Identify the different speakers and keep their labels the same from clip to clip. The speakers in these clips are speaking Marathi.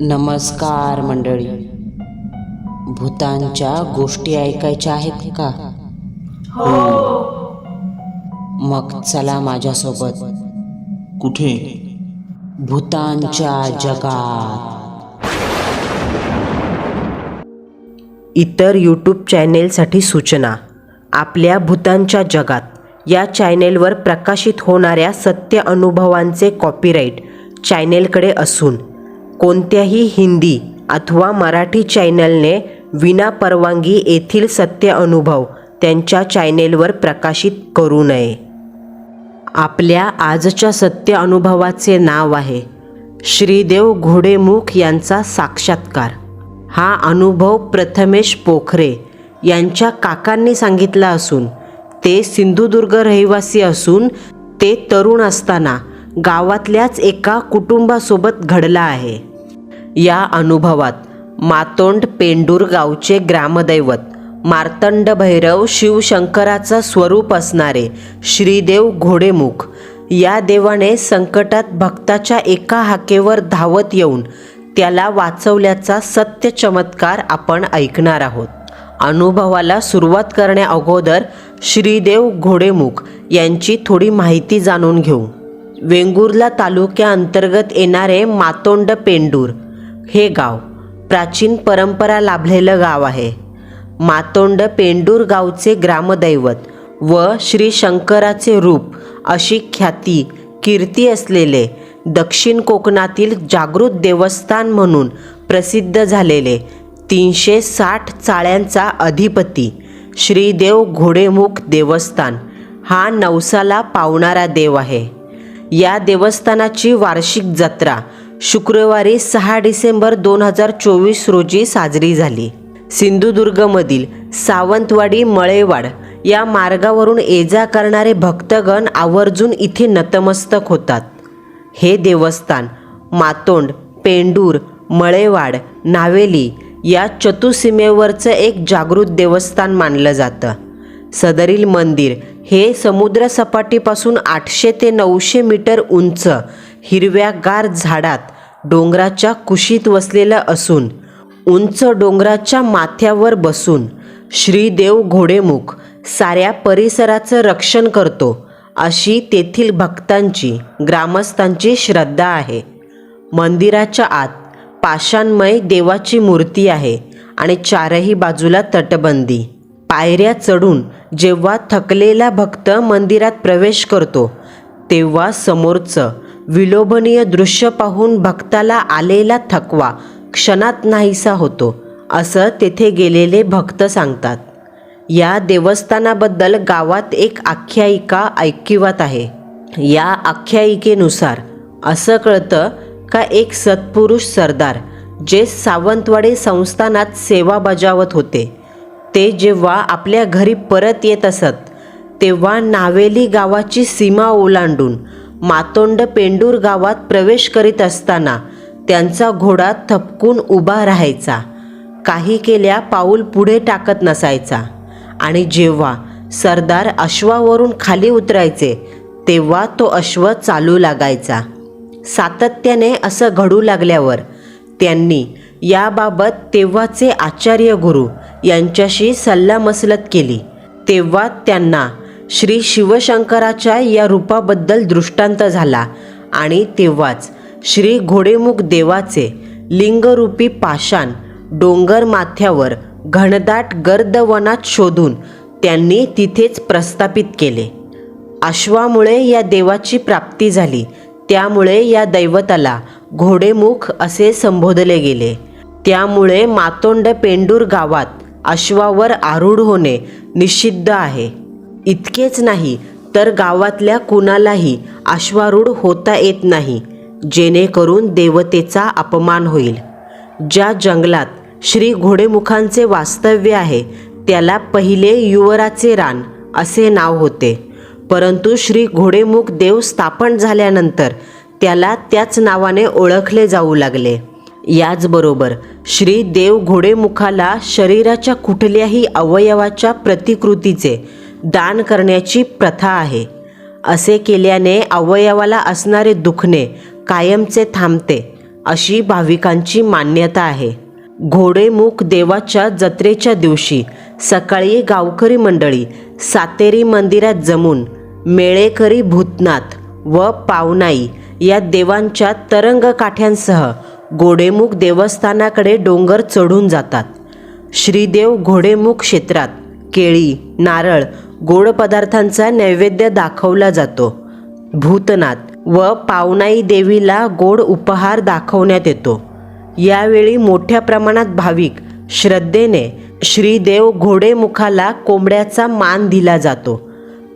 Speaker 1: नमस्कार मंडळी. भूतांच्या गोष्टी ऐकायच्या आहेत का? मग चला माझ्यासोबत.
Speaker 2: कुठे?
Speaker 1: भूतांच्या जगात.
Speaker 3: इतर यूट्यूब चॅनेलसाठी सूचना. आपल्या भूतांच्या जगात या चॅनेलवर प्रकाशित होणाऱ्या सत्य अनुभवांचे कॉपीराईट चॅनेलकडे असून कोणत्याही हिंदी अथवा मराठी चॅनलने विना परवानगी येथील सत्य अनुभव त्यांच्या चॅनेलवर प्रकाशित करू नये. आपल्या आजच्या सत्य अनुभवाचे नाव आहे श्रीदेव घोडेमुख यांचा साक्षात्कार. हा अनुभव प्रथमेश पोखरे यांच्या काकांनी सांगितला असून ते सिंधुदुर्ग रहिवासी असून ते तरुण असताना गावातल्याच एका कुटुंबासोबत घडला आहे. या अनुभवात मातोंड पेंडूर गावचे ग्रामदैवत मार्तंड भैरव शिवशंकराचा स्वरूप असणारे श्रीदेव घोडेमुख या देवाने संकटात भक्ताच्या एका हाकेवर धावत येऊन त्याला वाचवल्याचा सत्य चमत्कार आपण ऐकणार आहोत. अनुभवाला सुरुवात करण्या अगोदर श्रीदेव घोडेमुख यांची थोडी माहिती जाणून घेऊ. वेंगुर्ला तालुक्याअंतर्गत येणारे मातोंड पेंडूर हे गाव प्राचीन परंपरा लाभलेलं गाव आहे. मातोंड पेंडूर गावचे ग्रामदैवत व श्री शंकराचे रूप अशी कीर्ती असलेले दक्षिण कोकणातील जागृत देवस्थान म्हणून प्रसिद्ध झालेले 360 चाळ्यांचा अधिपती श्रीदेव घोडेमुख देवस्थान हा नवसाला पावणारा देव आहे. या देवस्थानाची वार्षिक जत्रा शुक्रवारी 6 डिसेंबर 2024 रोजी साजरी झाली. सिंधुदुर्गमधील सावंतवाडी मळेवाड या मार्गावरून ये जा करणारे भक्तगण आवर्जून इथे नतमस्तक होतात. हे देवस्थान मातोंड पेंडूर मळेवाड नावेली या चतुसीमेवरचं एक जागृत देवस्थान मानलं जातं. सदरील मंदिर हे समुद्रसपाटीपासून 800 ते 900 मीटर उंच हिरव्यागार झाडात डोंगराच्या कुशीत वसलेलं असून उंच डोंगराच्या माथ्यावर बसून श्रीदेव घोडेमुख साऱ्या परिसराचं रक्षण करतो अशी तेथील भक्तांची ग्रामस्थांची श्रद्धा आहे. मंदिराच्या आत पाषाणमय देवाची मूर्ती आहे आणि चारही बाजूला तटबंदी. पायऱ्या चढून जेव्हा थकलेला भक्त मंदिरात प्रवेश करतो तेव्हा समोरचं विलोभनीय दृश्य पाहून भक्ताला आलेला थकवा क्षणात नाहीसा होतो असं तेथे गेलेले भक्त सांगतात. या देवस्थानाबद्दल गावात एक आख्यायिका ऐकिवात आहे. या आख्यायिकेनुसार असं कळतं का एक सत्पुरुष सरदार जे सावंतवाडी संस्थानात सेवा बजावत होते ते जेव्हा आपल्या घरी परत येत असत तेव्हा नावेली गावाची सीमा ओलांडून मातोंड पेंडूर गावात प्रवेश करीत असताना त्यांचा घोडा थपकून उभा राहायचा. काही केल्या पाऊल पुढे टाकत नसायचा आणि जेव्हा सरदार अश्वावरून खाली उतरायचे तेव्हा तो अश्व चालू लागायचा. सातत्याने असं घडू लागल्यावर त्यांनी याबाबत तेव्हाचे आचार्य गुरु यांच्याशी सल्लामसलत केली. तेव्हा त्यांना श्री शिवशंकराच्या या रूपाबद्दल दृष्टांत झाला आणि तेव्हाच श्री घोडेमुख देवाचे लिंगरूपी पाषाण डोंगर माथ्यावर घनदाट गर्द वनात शोधून त्यांनी तिथेच प्रस्थापित केले. अश्वामुळे या देवाची प्राप्ती झाली, त्यामुळे या दैवताला घोडेमुख असे संबोधले गेले. त्यामुळे मातोंड पेंडूर गावात अश्वावर आरूढ होणे निषिद्ध आहे. इतकेच नाही तर गावातल्या कुणालाही अश्वारूढ होता येत नाही, जेणेकरून देवतेचा अपमान होईल. ज्या जंगलात श्री घोडेमुखांचे वास्तव्य आहे त्याला पहिले युवराचे रान असे नाव होते, परंतु श्री घोडेमुख देव स्थापन झाल्यानंतर त्याला त्याच नावाने ओळखले जाऊ लागले. याचबरोबर श्री देव घोडेमुखाला शरीराच्या कुठल्याही अवयवाच्या प्रतिकृतीचे दान करण्याची प्रथा आहे. असे केल्याने अवयवाला असणारे दुखणे कायमचे थांबते अशी भाविकांची मान्यता आहे. घोडेमुख देवाच्या जत्रेच्या दिवशी सकाळी गावकरी मंडळी सातेरी मंदिरात जमून मेळेकरी भूतनाथ व पावनाई या देवांच्या तरंग काठ्यांसह घोडेमुख देवस्थानाकडे डोंगर चढून जातात. श्रीदेव घोडेमुख क्षेत्रात केळी, नारळ, गोड पदार्थांचा नैवेद्य दाखवला जातो. भूतनाथ व पावनाई देवीला गोड उपहार दाखवण्यात येतो. यावेळी मोठ्या प्रमाणात भाविक श्रद्धेने श्रीदेव घोडेमुखाला कोंबड्याचा मान दिला जातो.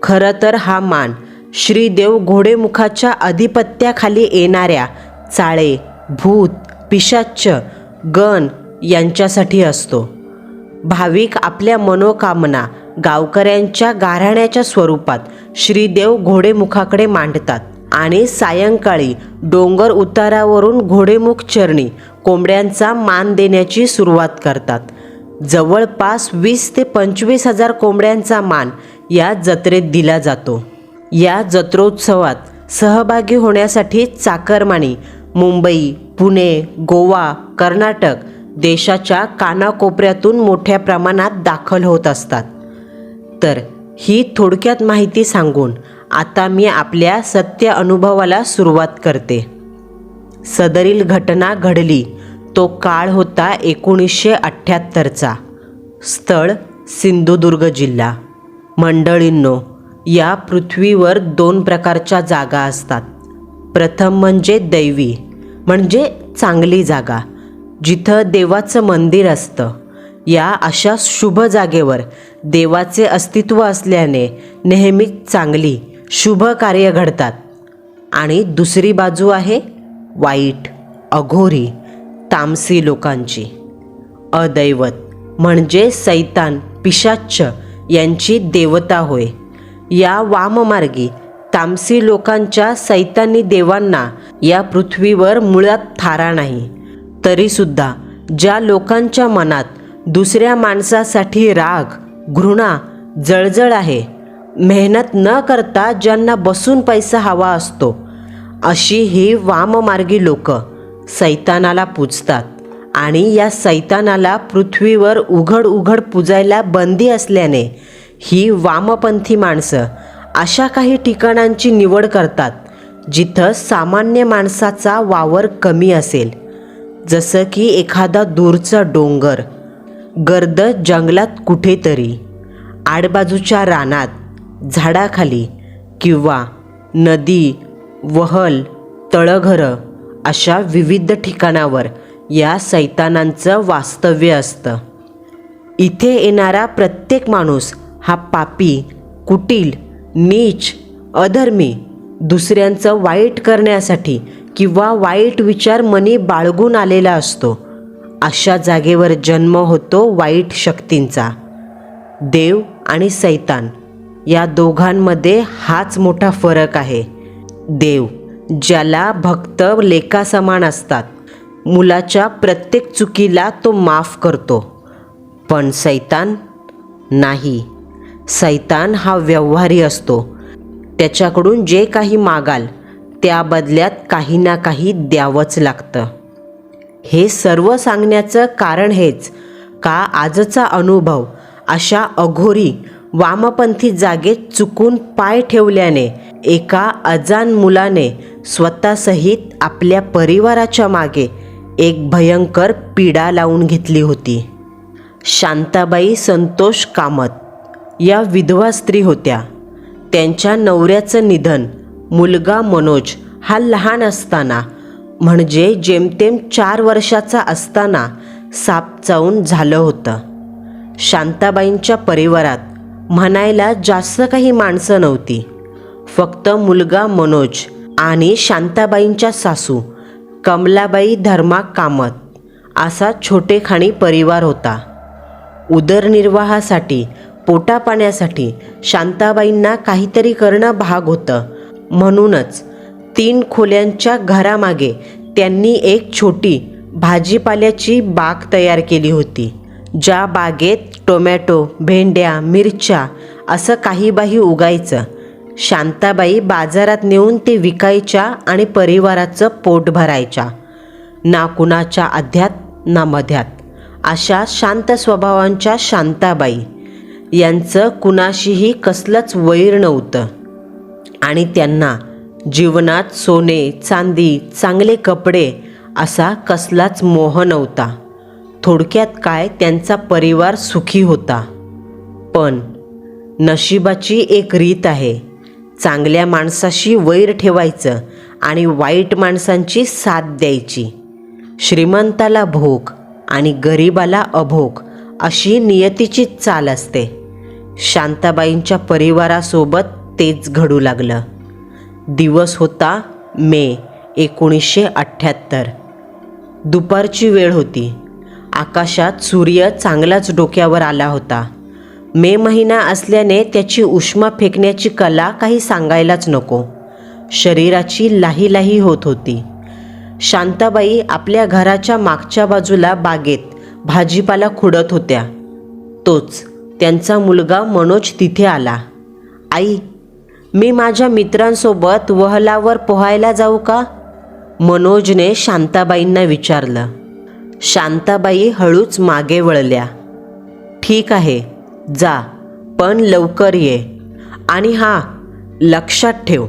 Speaker 3: खरं तर हा मान श्रीदेव घोडेमुखाच्या अधिपत्याखाली येणाऱ्या चाळे, भूत, पिशाच्च, गण यांच्यासाठी असतो. भाविक आपल्या मनोकामना गावकऱ्यांच्या गाऱ्हाण्याच्या स्वरूपात श्रीदेव घोडेमुखाकडे मांडतात आणि सायंकाळी डोंगर उतारावरून घोडेमुख चरणी कोंबड्यांचा मान देण्याची सुरुवात करतात. जवळपास 20 ते 25,000 कोंबड्यांचा मान या जत्रेत दिला जातो. या जत्रोत्सवात सहभागी होण्यासाठी चाकरमानी मुंबई, पुणे, गोवा, कर्नाटक देशाच्या कानाकोपऱ्यातून मोठ्या प्रमाणात दाखल होत असतात. तर ही थोडक्यात माहिती सांगून आता मी आपल्या सत्य अनुभवाला सुरुवात करते. सदरील घटना घडली तो काळ होता 1978चा. स्थळ सिंधुदुर्ग जिल्हा. मंडळींनो, या पृथ्वीवर 2 प्रकारच्या जागा असतात. प्रथम म्हणजे दैवी, म्हणजे चांगली जागा, जिथं देवाचं मंदिर असतं. या अशा शुभ जागेवर देवाचे अस्तित्व असल्याने नेहमीच चांगली शुभ कार्य घडतात. आणि दुसरी बाजू आहे वाईट, अघोरी, तामसी लोकांची. अदैवत म्हणजे सैतान, पिशाच्च यांची देवता होय. या वाममार्गी तामसी लोकांच्या सैतानी देवांना या पृथ्वीवर मुळात थारा नाही. तरीसुद्धा ज्या लोकांच्या मनात दुसऱ्या माणसासाठी राग, घृणा, जळजळ आहे, मेहनत न करता ज्यांना बसून पैसा हवा असतो, अशी ही वाममार्गी लोक सैतानाला पूजतात. आणि या सैतानाला पृथ्वीवर उघड उघड पूजायला बंदी असल्याने ही वामपंथी माणसं अशा काही ठिकाणांची निवड करतात जिथं सामान्य माणसाचा वावर कमी असेल. जसं की एखादा दूरचा डोंगर, गर्द जंगलात कुठेतरी, आडबाजूच्या रानात, झाडाखाली किंवा नदी, वहल, तळघरं अशा विविध ठिकाणावर या सैतानांचं वास्तव्य असतं. इथे येणारा प्रत्येक माणूस हा पापी, कुटील, नीच, अधर्मी, दुसऱ्यांचं वाईट करण्यासाठी किंवा वाईट विचार मनी बाळगून आलेला असतो. अशा जागेवर जन्म होतो वाईट शक्तींचा. देव आणि सैतान या दोघांमध्ये हाच मोठा फरक आहे. देव ज्याला भक्त लेकासमान असतात, मुलाच्या प्रत्येक चुकीला तो माफ करतो. पण सैतान नाही. सैतान हा व्यवहारी असतो. त्याच्याकडून जे काही मागाल त्या बदल्यात काही ना काही द्यावंच लागतं. हे सर्व सांगण्याचं कारण हेच का आजचा अनुभव अशा अघोरी वामपंथी जागेत चुकून पाय ठेवल्याने एका अजाण मुलाने स्वतःसहित आपल्या परिवाराच्या मागे एक भयंकर पीडा लावून घेतली होती. शांताबाई संतोष कामत या विधवा स्त्री होत्या. त्यांच्या नवऱ्याचं निधन मुलगा मनोज हा लहान असताना, म्हणजे जेमतेम 4 वर्षाचा असताना साप चावून झालं होतं. शांताबाईंच्या परिवारात म्हणायला जास्त काही माणसं नव्हती. फक्त मुलगा मनोज आणि शांताबाईंच्या सासू कमलाबाई धर्मा कामत असा छोटेखानी परिवार होता. उदरनिर्वाहासाठी, पोटापाण्यासाठी शांताबाईंना काहीतरी करणं भाग होतं. म्हणूनच 3 खोल्यांच्या घरामागे त्यांनी एक छोटी भाजीपाल्याची बाग तयार केली होती. ज्या बागेत टोमॅटो, भेंड्या, मिरच्या असं काहीबाही उगायचं. शांताबाई बाजारात नेऊन ते विकायच्या आणि परिवाराचं पोट भरायच्या. ना कुणाच्या अध्यात ना मध्यात अशा शांत स्वभावांच्या शांताबाई यांचं कुणाशीही कसलंच वैर नव्हतं आणि त्यांना जीवनात सोने चांदी चांगले कपडे असा कसलाच मोह नव्हता. थोडक्यात काय, त्यांचा परिवार सुखी होता. पण नशिबाची एक रीत आहे, चांगल्या माणसाशी वैर ठेवायचं आणि वाईट माणसांची साथ द्यायची. श्रीमंताला भोग आणि गरिबाला अभोग अशी नियतीची चाल असते. शांताबाईंच्या परिवारासोबत तेच घडू लागलं. दिवस होता मे 1978. दुपारची वेळ होती. आकाशात सूर्य चांगलाच डोक्यावर आला होता. मे महिना असल्याने त्याची उष्मा फेकण्याची कला काही सांगायलाच नको. शरीराची लाही लाही होत होती. शांताबाई आपल्या घराच्या मागच्या बाजूला बागेत भाजीपाला खुडत होत्या. तोच त्यांचा मुलगा मनोज तिथे आला. आई, मी माझ्या मित्रांसोबत वहलावर पोहायला जाऊ का? मनोजने शांताबाईंना विचारलं. शांताबाई हळूच मागे वळल्या. ठीक आहे, जा, पण लवकर ये. आणि हां, लक्षात ठेव,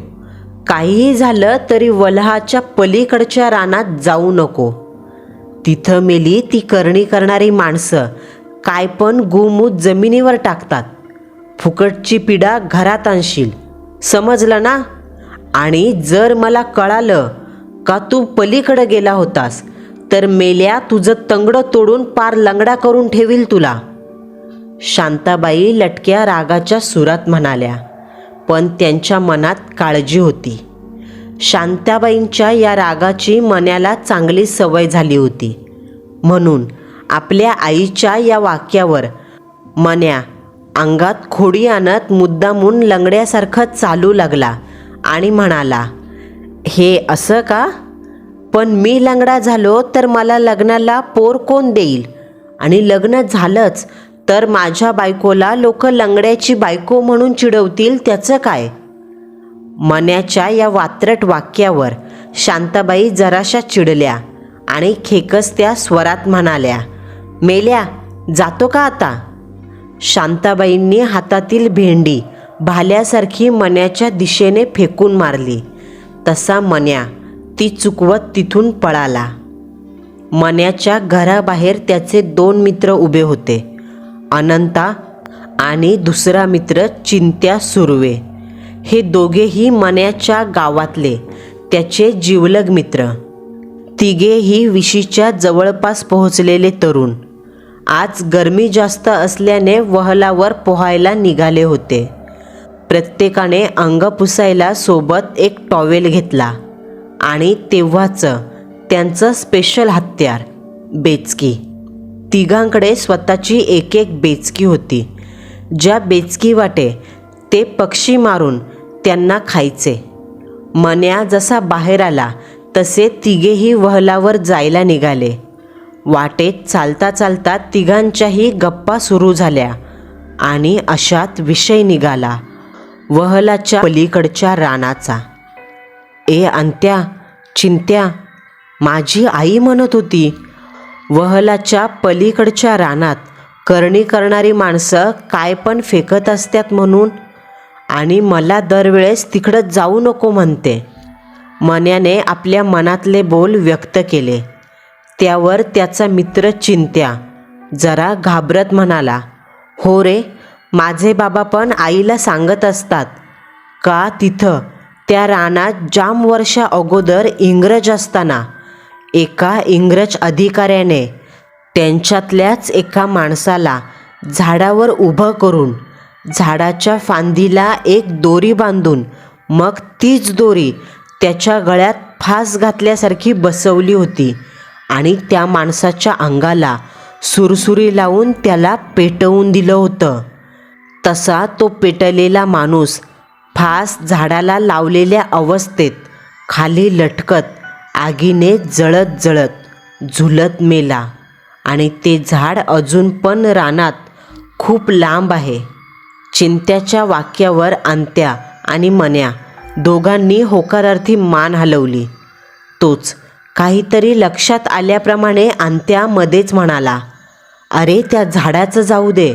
Speaker 3: काहीही झालं तरी वल्हाच्या पलीकडच्या रानात जाऊ नको. तिथं मेली ती करणी करणारी माणसं काय पण गुमूत जमिनीवर टाकतात. फुकटची पिढा घरात आणशील, समजलं ना? आणि जर मला कळालं का तू पलीकडे गेला होतास तर मेल्या तुझं तंगडं तोडून पार लंगडा करून ठेवील तुला. शांताबाई लटक्या रागाच्या सुरात म्हणाल्या, पण त्यांच्या मनात काळजी होती. शांताबाईंच्या या रागाची मन्याला चांगली सवय झाली होती. म्हणून आपल्या आईच्या या वाक्यावर मन्या अंगात खोडी आणत मुद्दामून लंगड्यासारखं चालू लागला आणि म्हणाला, हे असं का? पण मी लंगडा झालो तर मला लग्नाला पोर कोण देईल? आणि लग्न झालंच तर माझ्या बायकोला लोक लंगड्याची बायको म्हणून चिडवतील, त्याचं काय? मन्याच्या या वात्रट वाक्यावर शांताबाई जराशा चिडल्या आणि खेकसत्या स्वरात म्हणाल्या, मेल्या, जातो का आता? शांताबाईंनी हातातील भेंडी भाल्यासारखी मन्याच्या दिशेने फेकून मारली. तसा मन्या ती चुकवत तिथून पळाला. मन्याच्या घराबाहेर त्याचे 2 मित्र उभे होते, अनंता आणि दुसरा मित्र चिंत्या सुर्वे. हे दोघेही मन्याच्या गावातले त्याचे जिवलग मित्र. तिघेही विशीच्या जवळपास पोहोचलेले तरुण. आज गरमी जास्त असल्याने वहलावर पोहायला निघाले होते. प्रत्येकाने अंग पुसायला सोबत एक टॉवेल घेतला आणि तेव्हाचं त्यांचं स्पेशल हत्यार बेचकी. तिघांकडे स्वतःची एक एक बेचकी होती. ज्या बेचकी वाटे ते पक्षी मारून त्यांना खायचे. मन्या जसा बाहेर आला तसे तिघेही वहलावर जायला निघाले. वाटेत चालता चालता तिघांच्याही गप्पा सुरू झाल्या आणि अशात विषय निघाला वहलाच्या पलीकडच्या रानाचा. ए अंत्या, चिंत्या, माझी आई म्हणत होती वहलाच्या पलीकडच्या रानात करणी करणारी माणसं काय पण फेकत असतात म्हणून, आणि मला दरवेळेस तिकडं जाऊ नको म्हणते. मन्याने आपल्या मनातले बोल व्यक्त केले. त्यावर त्याचा मित्र चिंत्या जरा घाबरत म्हणाला, हो रे, माझे बाबा पण आईला सांगत असतात का तिथं त्या रानात जाम वर्षा अगोदर इंग्रज असताना एका इंग्रज अधिकाऱ्याने त्यांच्यातल्याच एका माणसाला झाडावर उभं करून झाडाच्या फांदीला एक दोरी बांधून मग तीच दोरी त्याच्या गळ्यात फास घातल्यासारखी बसवली होती आणि त्या माणसाच्या अंगाला सुरसुरी लावून त्याला पेटवून दिलं होतं. तसा तो पेटलेला माणूस फास झाडाला लावलेल्या अवस्थेत खाली लटकत आगीने जळत जळत झुलत मेला आणि ते झाड अजून पण रानात खूप लांब आहे. चिंत्याच्या वाक्यावर अंत्या आणि मन्या दोघांनी होकारार्थी मान हलवली. तोच काहीतरी लक्षात आल्याप्रमाणे अंत्या मध्येच म्हणाला, अरे त्या झाडाचं जाऊ दे,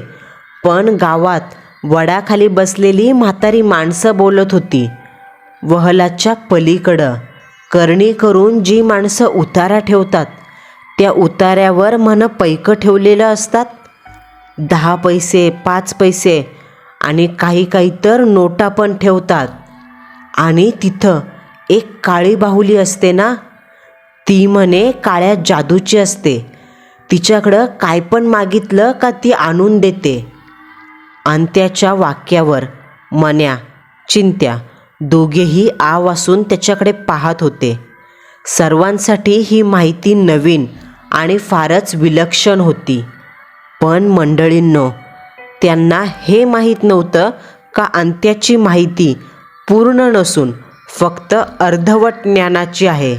Speaker 3: पण गावात वडाखाली बसलेली म्हातारी माणसं बोलत होती. वहलाच्या पलीकडं करणी करून जी माणसं उतारा ठेवतात त्या उतार्यावर म्हण पैकं ठेवलेलं असतात. 10 पैसे, 5 पैसे आणि काही तर नोटा पण ठेवतात. आणि तिथं एक काळी बाहुली असते ना, ती म्हणे काळ्या जादूची असते. तिच्याकडं काय पण मागितलं का ती आणून देते. अंत्याच्या वाक्यावर मन्या, चिंत्या दोघेही आ वासून त्याच्याकडे पाहत होते. सर्वांसाठी ही माहिती नवीन आणि फारच विलक्षण होती. पण मंडळींनो, त्यांना हे माहीत नव्हतं का अंत्याची माहिती पूर्ण नसून फक्त अर्धवट ज्ञानाची आहे.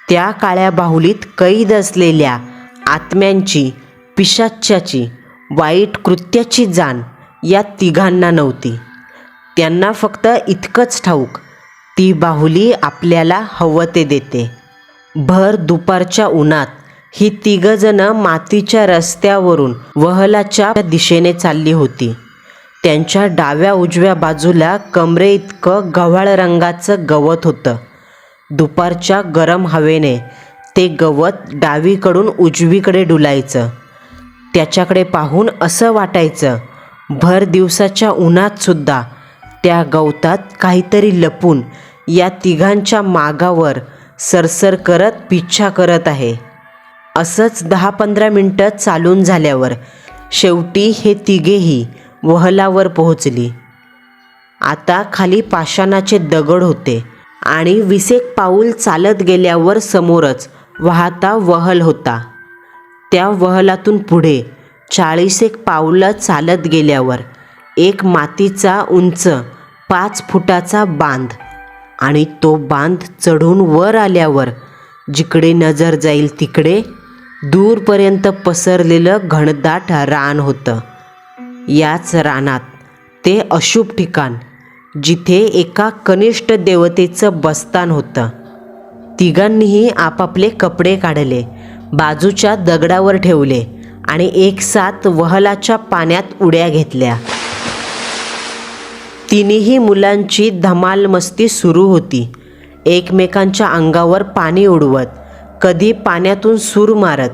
Speaker 3: त्या काळ्या बाहुलीत कैद असलेल्या आत्म्यांची, पिशाच्याची, वाईट कृत्याची जाण या तिघांना नव्हती. त्यांना फक्त इतकंच ठाऊक, ती बाहुली आपल्याला हवं ते देते. भर दुपारच्या उन्हात ही तिघजणं मातीच्या रस्त्यावरून वहलाच्या दिशेने चालली होती. त्यांच्या डाव्या उजव्या बाजूला कमरे इतकं गव्हाळ रंगाचं गवत होतं. दुपारच्या गरम हवेने ते गवत डावीकडून उजवीकडे डुलायचं. त्याच्याकडे पाहून असं वाटायचं, भर दिवसाच्या उन्हातसुद्धा त्या गवतात काहीतरी लपून या तिघांच्या मागावर सरसर करत पिच्छा करत आहे. असंच 10-15 मिनटं चालून झाल्यावर शेवटी हे तिघेही वहलावर पोहोचली. आता खाली पाषाणाचे दगड होते आणि 20 पाऊल चालत गेल्यावर समोरच वाहता वहल होता. त्या वहलातून पुढे 40 पावलं चालत गेल्यावर एक मातीचा उंच 5 फुटाचा बांध आणि तो बांध चढून वर आल्यावर जिकडे नजर जाईल तिकडे दूरपर्यंत पसरलेलं घनदाट रान होतं. याच रानात ते अशुभ ठिकाण जिथे एका कनिष्ठ देवतेचं बस्तान होतं. तिघांनीही आपापले कपडे काढले, बाजूच्या दगडावर ठेवले आणि एकसाथ वहलाच्या पाण्यात उड्या घेतल्या. तिन्ही मुलांची धमाल मस्ती सुरू होती. एकमेकांच्या अंगावर पाणी उडवत, कधी पाण्यातून सूर मारत,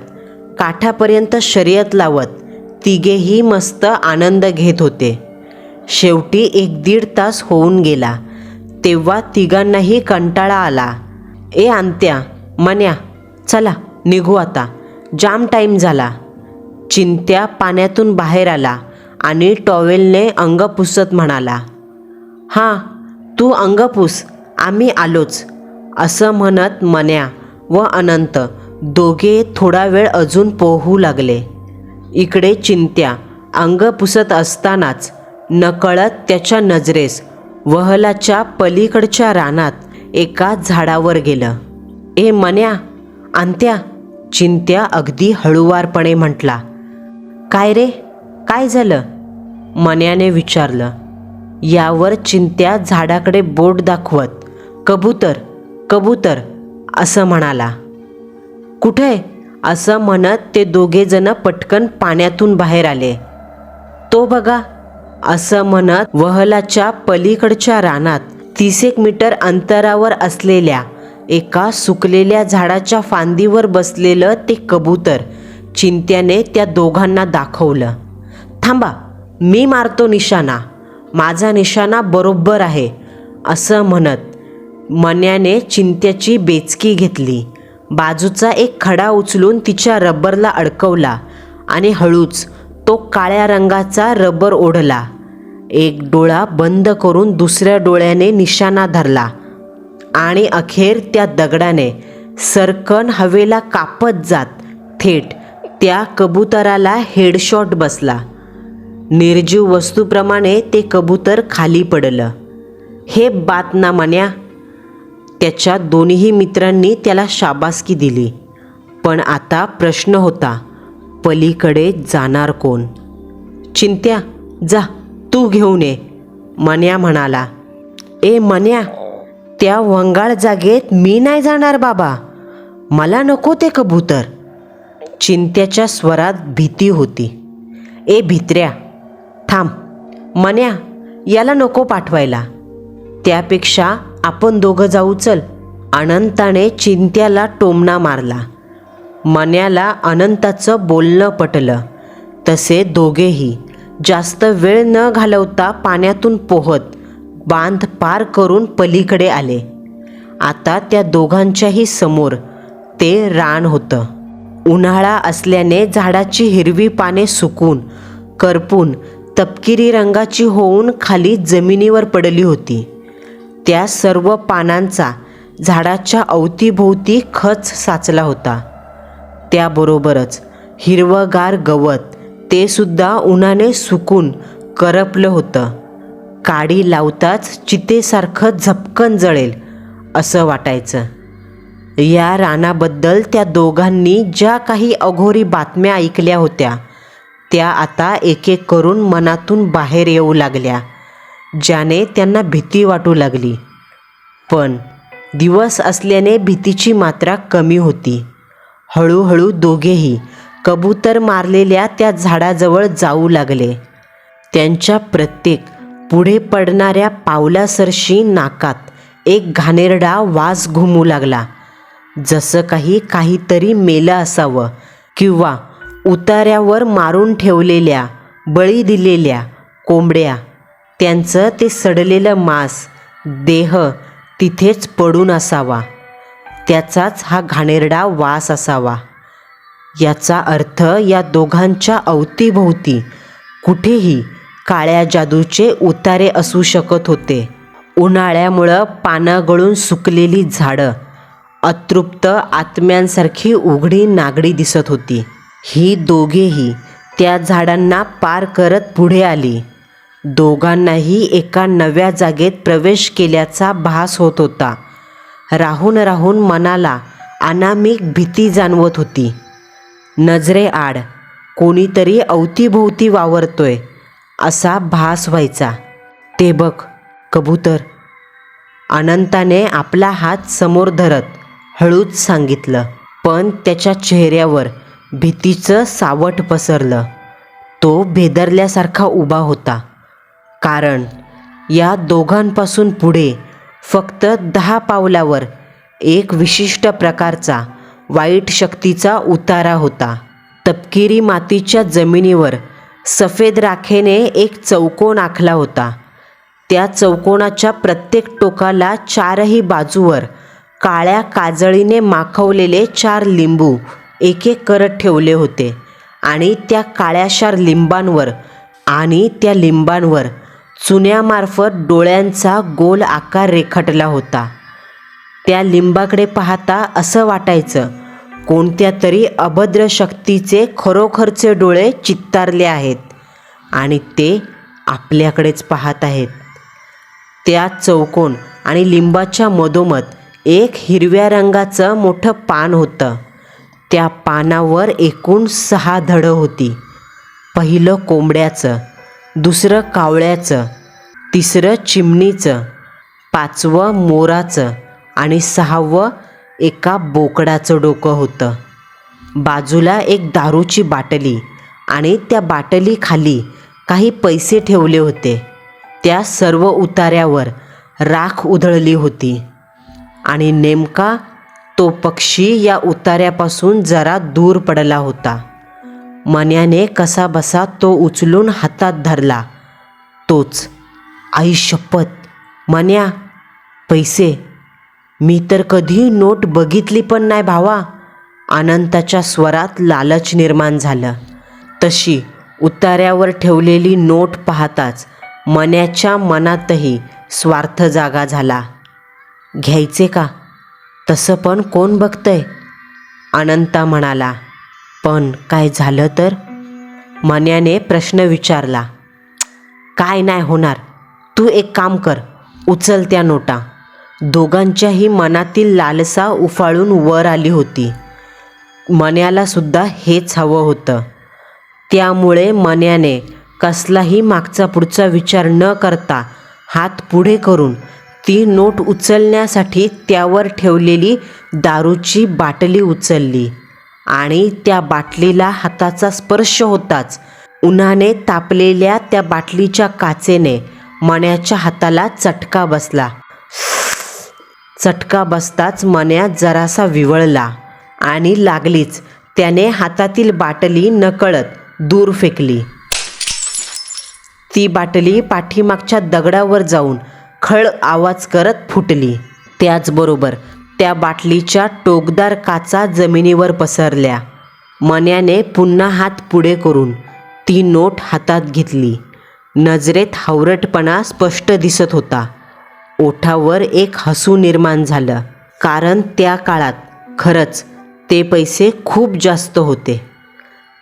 Speaker 3: काठापर्यंत शर्यत लावत तिघेही मस्त आनंद घेत होते. शेवटी 1-1.5 तास होऊन गेला. तेव्हा तिघांनाही कंटाळा आला. ए अंत्या, मन्या, चला निघू आता, जाम टाईम झाला. चिंत्या पाण्यातून बाहेर आला आणि टॉवेलने अंग पुसत म्हणाला, हां तू अंग पुस, आम्ही आलोच. असं म्हणत मन्या व अनंत दोघे थोडा वेळ अजून पोहू लागले. इकडे चिंत्या अंग पुसत असतानाच नकळत त्याच्या नजरेस वहलाच्या पलीकडच्या रानात एका झाडावर गेलं. ए मन्या, अंत्या, चिंत्या अगदी हळूवारपणे म्हटला. काय रे, काय झालं? मन्याने विचारलं. यावर चिंत्या झाडाकडे बोट दाखवत कबूतर, कबूतर असं म्हणाला. कुठे? असं म्हणत ते दोघेजण पटकन पाण्यातून बाहेर आले. तो बघा, असं म्हणत वहलाच्या पलीकडच्या रानात 30 मीटर अंतरावर असलेल्या एका सुकलेल्या झाडाच्या फांदीवर बसलेलं ते कबूतर चिंत्याने त्या दोघांना दाखवलं. थांबा, मी मारतो निशाणा, माझा निशाणा बरोबर आहे. असं म्हणत मन्याने चिंत्याची बेचकी घेतली, बाजूचा एक खडा उचलून तिच्या रबरला अडकवला आणि हळूच तो काळ्या रंगाचा रबर ओढला. एक डोळा बंद करून दुसऱ्या डोळ्याने निशाणा धरला आणि अखेर त्या दगडाने सरकन हवेला कापत जात थेट त्या कबुतराला हेडशॉट बसला. निर्जीव वस्तूप्रमाणे ते कबूतर खाली पडलं. हे बात ना मन्या. त्याच्या दोन्ही मित्रांनी त्याला शाबासकी दिली. पण आता प्रश्न होता, पलीकडे जाणार कोण? चिंत्या, जा तू घेऊन ये, मन्या म्हणाला. ए मन्या, त्या वंगाळ जागेत मी नाही जाणार बाबा, मला नको ते कबूतर. चिंत्याच्या स्वरात भीती होती. ए भित्र्या, थांब. मन्या, याला नको पाठवायला. त्यापेक्षा आपण दोघं जाऊ चल. अनंताने चिंत्याला टोमणा मारला. मन्याला अनंताचं बोलणं पटलं. तसे दोघेही जास्त वेळ न घालवता पाण्यातून पोहत बांध पार करून पलीकडे आले. आता त्या दोघांच्याही समोर ते रान होतं. उन्हाळा असल्याने झाडाची हिरवी पाने सुकून, करपून, तपकिरी रंगाची होऊन खाली जमिनीवर पडली होती. त्या सर्व पानांचा झाडाच्या अवतीभोवती खच साचला होता. त्याबरोबरच हिरवंगार गवत, ते सुद्धा उन्हाने सुकून करपलं होतं. काडी लावताच चितेसारखं झपकन जळेल असं वाटायचं. या रानाबद्दल त्या दोघांनी ज्या काही अघोरी बातम्या ऐकल्या होत्या, त्या आता एक एक करून मनातून बाहेर येऊ लागल्या, ज्याने त्यांना भीती वाटू लागली. पण दिवस असल्याने भीतीची मात्रा कमी होती. हळूहळू दोघेही कबूतर मारलेल्या त्या झाडाजवळ जाऊ लागले. त्यांच्या प्रत्येक पुढे पडणाऱ्या पावलासरशी नाकात एक घाणेरडा वास घुमू लागला, जसं काहीतरी मेलं असावं किंवा उतार्यावर मारून ठेवलेल्या, बळी दिलेल्या कोंबड्या, त्यांचं ते सडलेलं मांस, देह तिथेच पडून असावा. त्याचाच हा घाणेरडा वास असावा. याचा अर्थ या दोघांच्या अवतीभोवती कुठेही काळ्या जादूचे उतारे असू शकत होते. उन्हाळ्यामुळं पानं गळून सुकलेली झाडं अतृप्त आत्म्यांसारखी उघडी नागडी दिसत होती. ही दोघेही त्या झाडांना पार करत पुढे आली. दोघांनाही एका नव्या जागेत प्रवेश केल्याचा भास होत होता. राहून राहून मनाला अनामिक भीती जाणवत होती. नजरेआड कोणीतरी अवतीभोवती वावरतोय असा भास व्हायचा. ते बघ कबूतर, अनंताने आपला हात समोर धरत हळूच सांगितलं. पण त्याच्या चेहऱ्यावर भीतीचं सावट पसरलं. तो भेदरल्यासारखा उभा होता. कारण या दोघांपासून पुढे फक्त 10 पावलावर एक विशिष्ट प्रकारचा वाईट शक्तीचा उतारा होता. तपकिरी मातीच्या जमिनीवर सफेद राखेने एक चौकोन आखला होता. त्या चौकोनाच्या प्रत्येक टोकाला 4ही बाजूवर काळ्या काजळीने माखवलेले 4 लिंबू एक एक करत ठेवले होते आणि त्या काळ्याशार लिंबांवर चुन्यामार्फत डोळ्यांचा गोल आकार रेखाटला होता. त्या लिंबाकडे पाहता असं वाटायचं कोणत्या तरी अभद्र शक्तीचे खरोखरचे डोळे चित्तारले आहेत आणि ते आपल्याकडेच पाहत आहेत. त्या चौकोन आणि लिंबाच्या मधोमध एक हिरव्या रंगाचं मोठं पान होतं. त्या पानावर एकूण 6 धडं होती. पहिलं कोंबड्याचं, दुसरं कावळ्याचं, तिसरं चिमणीचं, 5वं मोराचं आणि 6वं एका बोकडाचं डोकं होतं. बाजूला एक दारूची बाटली आणि त्या बाटलीखाली काही पैसे ठेवले होते. त्या सर्व उतार्यावर राख उधळली होती आणि नेमका तो पक्षी या उतार्यापासून जरा दूर पडला होता. मन्याने कसाबसा तो उचलून हातात धरला. तोच. आई शपथ, मन्या, पैसे. मी तर कधी नोट बघितली पण नाही भावा. अनंताच्या स्वरात लालच निर्माण झालं. तशी उतार्यावर ठेवलेली नोट पाहताच मन्याच्या मनातही स्वार्थ जागा झाला. घ्यायचे का? तसं पण कोण बघतंय? अनंता म्हणाला. पण काय झालं तर? मन्याने प्रश्न विचारला. काय नाही होणार. तू एक काम कर, उचल त्या नोटा. दोघांच्याही मनातील लालसा उफाळून वर आली होती. मन्याला सुद्धा हेच हवं होतं. त्यामुळे मन्याने कसलाही मागचा पुढचा विचार न करता हात पुढे करून ती नोट उचलण्यासाठी त्यावर ठेवलेली दारूची बाटली उचलली आणि त्या बाटलीला हाताचा स्पर्श होताच उन्हाने तापलेल्या त्या बाटलीच्या काचेने मण्याच्या हाताला चटका बसला. चटका बसताच मण्या जरासा विवळला आणि लागलीच त्याने हातातील बाटली नकळत दूर फेकली. ती बाटली पाठीमागच्या दगडावर जाऊन खळ आवाज करत फुटली. त्याचबरोबर त्या बाटलीच्या टोकदार काचा जमिनीवर पसरल्या. मण्याने पुन्हा हात पुढे करून ती नोट हातात घेतली. नजरेत हावरटपणा स्पष्ट दिसत होता. ओठावर एक हसू निर्माण झालं, कारण त्या काळात खरंच ते पैसे खूप जास्त होते.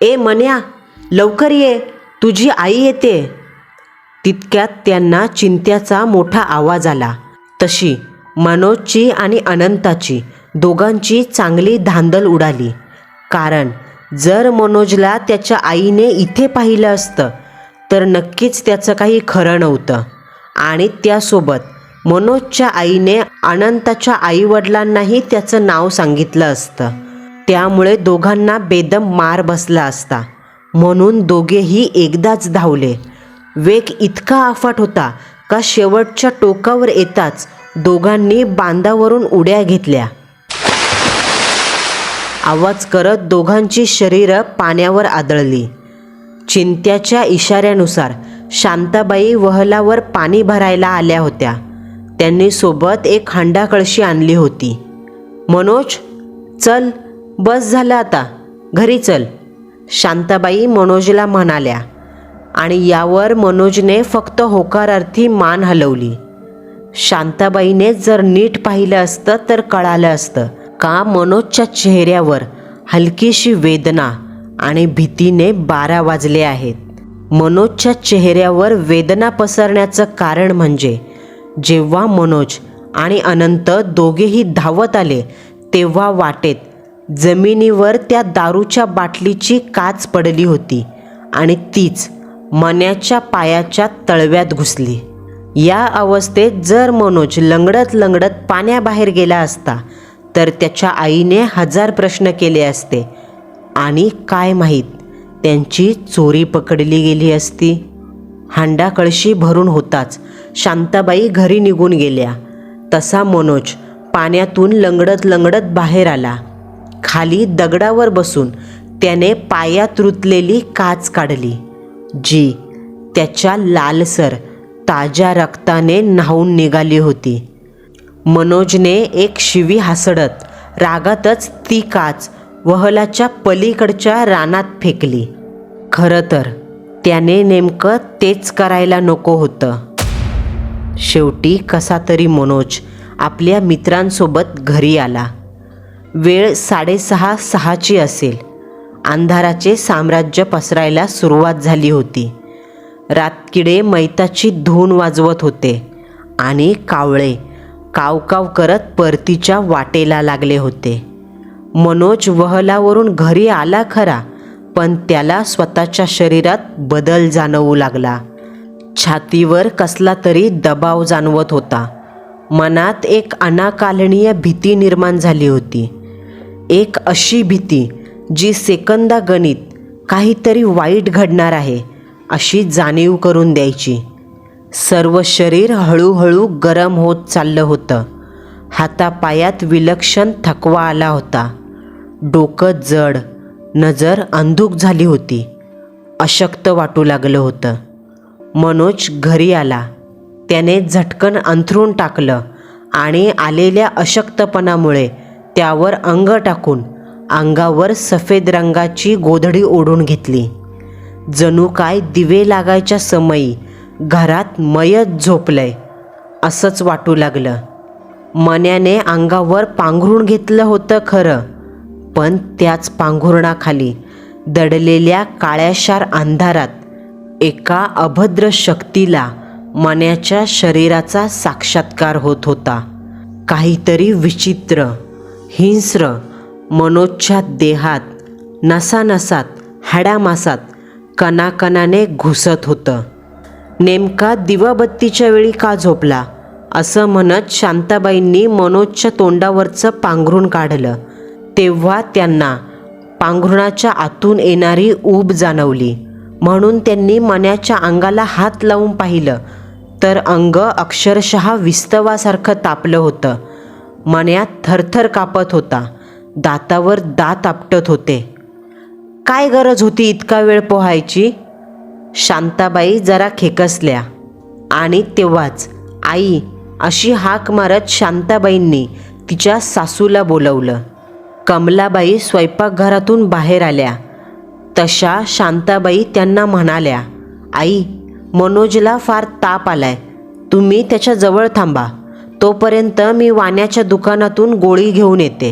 Speaker 3: ए मन्या, लवकर ये, तुझी आई येते. तितक्यात त्यांना चिंत्याचा मोठा आवाज आला. तशी मनोजची आणि अनंताची दोघांची चांगली धांदल उडाली. कारण जर मनोजला त्याच्या आईने इथे पाहिलं असतं तर नक्कीच त्याचं काही खरं नव्हतं. आणि त्यासोबत मनोजच्या आईने अनंताच्या आईवडिलांनाही त्याचं नाव सांगितलं असतं. त्यामुळे दोघांना बेदम मार बसला असता. म्हणून दोघेही एकदाच धावले. वेग इतका अफाट होता का शेवटच्या टोकावर येताच दोघांनी बांधावरून उड्या घेतल्या. आवाज करत दोघांची शरीरं पाण्यावर आदळली. चिंत्याच्या इशाऱ्यानुसार शांताबाई वहलावर पाणी भरायला आल्या होत्या. त्यांनी सोबत एक हांडा कळशी आणली होती. मनोज, चल, बस झालं आता, घरी चल, शांताबाई मनोजला म्हणाल्या. आणि यावर मनोजने फक्त होकारार्थी मान हलवली. शांताबाईने जर नीट पाहिलं असतं तर कळालं असतं का मनोजच्या चेहऱ्यावर हलकीशी वेदना आणि भीतीने 12 वाजले आहेत. मनोजच्या चेहऱ्यावर वेदना पसरण्याचं कारण म्हणजे जेव्हा मनोज आणि अनंत दोघेही धावत आले तेव्हा वाटेत जमिनीवर त्या दारूच्या बाटलीची काच पडली होती आणि तीच मण्याच्या पायाच्या तळव्यात घुसली. या अवस्थेत जर मनोज लंगडत लंगडत पाण्याबाहेर गेला असता तर त्याच्या आईने 1000 प्रश्न केले असते आणि काय माहीत त्यांची चोरी पकडली गेली असती. हांडा कळशी भरून होताच शांताबाई घरी निघून गेल्या. तसा मनोज पाण्यातून लंगडत लंगडत बाहेर आला. खाली दगडावर बसून त्याने पायात रुतलेली काच काढली, जी त्याच्या लालसर ताज्या रक्ताने न्हाऊन निघाली होती. मनोजने एक शिवी हासडत रागातच ती काच वहलाच्या पलीकडच्या रानात फेकली. खरं तर त्याने नेमकं तेच करायला नको होतं. शेवटी कसा तरी मनोज आपल्या मित्रांसोबत घरी आला. वेळ 6:30 असेल. अंधाराचे साम्राज्य पसरायला सुरुवात झाली होती. रातकिडे मैताची धून वाजवत होते आणि कावळे कावकाव करत परतीच्या वाटेला लागले होते. मनोज वहलावरून घरी आला खरा, पण त्याला स्वतःच्या शरीरात बदल जाणवू लागला. छातीवर कसला तरी दबाव जाणवत होता. मनात एक अनाकालनीय भीती निर्माण झाली होती. एक अशी भीती जी सेकंदागणित काहीतरी वाईट घडणार आहे अशी जाणीव करून द्यायची. सर्व शरीर हळूहळू गरम होत चाललं होतं. हातापायात विलक्षण थकवा आला होता. डोकं जड, नजर अंधुक झाली होती. अशक्त वाटू लागलं होतं. मनोज घरी आला. त्याने झटकन अंथरूण टाकलं आणि आलेल्या अशक्तपणामुळे त्यावर अंग टाकून अंगावर सफेद रंगाची गोधडी ओढून घेतली. जणू काय दिवे लागायच्या समयी घरात मयत झोपलंय असंच वाटू लागलं. मण्याने अंगावर पांघरूण घेतलं होतं खरं, पण त्याच पांघरुणाखाली दडलेल्या काळ्याशार अंधारात एका अभद्र शक्तीला मण्याच्या शरीराचा साक्षात्कार होत होता. काहीतरी विचित्र, हिंस्र मनोजच्या देहात, नसानसात, हाडामासात कणाकणाने घुसत होतं. नेमका दिवाबत्तीच्या वेळी का झोपला असं म्हणत शांताबाईंनी मनोजच्या तोंडावरचं पांघरूण काढलं. तेव्हा त्यांना पांघरुणाच्या आतून येणारी ऊब जाणवली. म्हणून त्यांनी मन्याच्या अंगाला हात लावून पाहिलं तर अंग अक्षरशः विस्तवासारखं तापलं होतं. मन्या थरथर कापत होता. दातावर दात आपटत होते. काय गरज होती इतका वेळ पोहायची? शांताबाई जरा खेकसल्या आणि तेव्हाच आई अशी हाक मारत शांताबाईंनी तिच्या सासूला बोलवलं. कमलाबाई स्वयंपाकघरातून बाहेर आल्या तशा शांताबाई त्यांना म्हणाल्या, आई, मनोजला फार ताप आलाय, तुम्ही त्याच्या जवळ थांबा, तोपर्यंत मी वाण्याच्या दुकानातून गोळी घेऊन येते.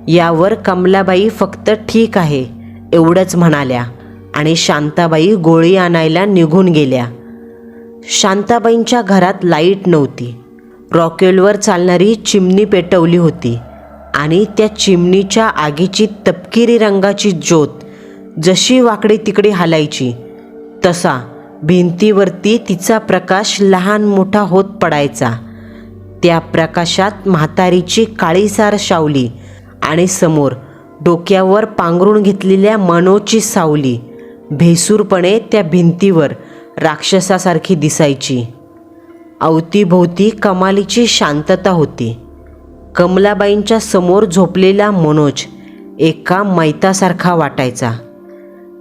Speaker 3: यावर कमलाबाई फक्त ठीक आहे एवढंच म्हणाल्या आणि शांताबाई गोळी आणायला निघून गेल्या. शांताबाईंच्या घरात लाईट नव्हती. रॉकेलवर चालणारी चिमणी पेटवली होती आणि त्या चिमणीच्या आगीची तपकिरी रंगाची ज्योत जशी वाकडे तिकडे हालायची तसा भिंतीवरती तिचा प्रकाश लहान मोठा होत पडायचा. त्या प्रकाशात म्हातारीची काळीसार सावली आणि समोर डोक्यावर पांघरून घेतलेल्या मनोची सावली भेसूरपणे त्या भिंतीवर राक्षसासारखी दिसायची. अवतीभोवती कमालीची शांतता होती. कमलाबाईंच्या समोर झोपलेला मनोज एका मैतासारखा वाटायचा.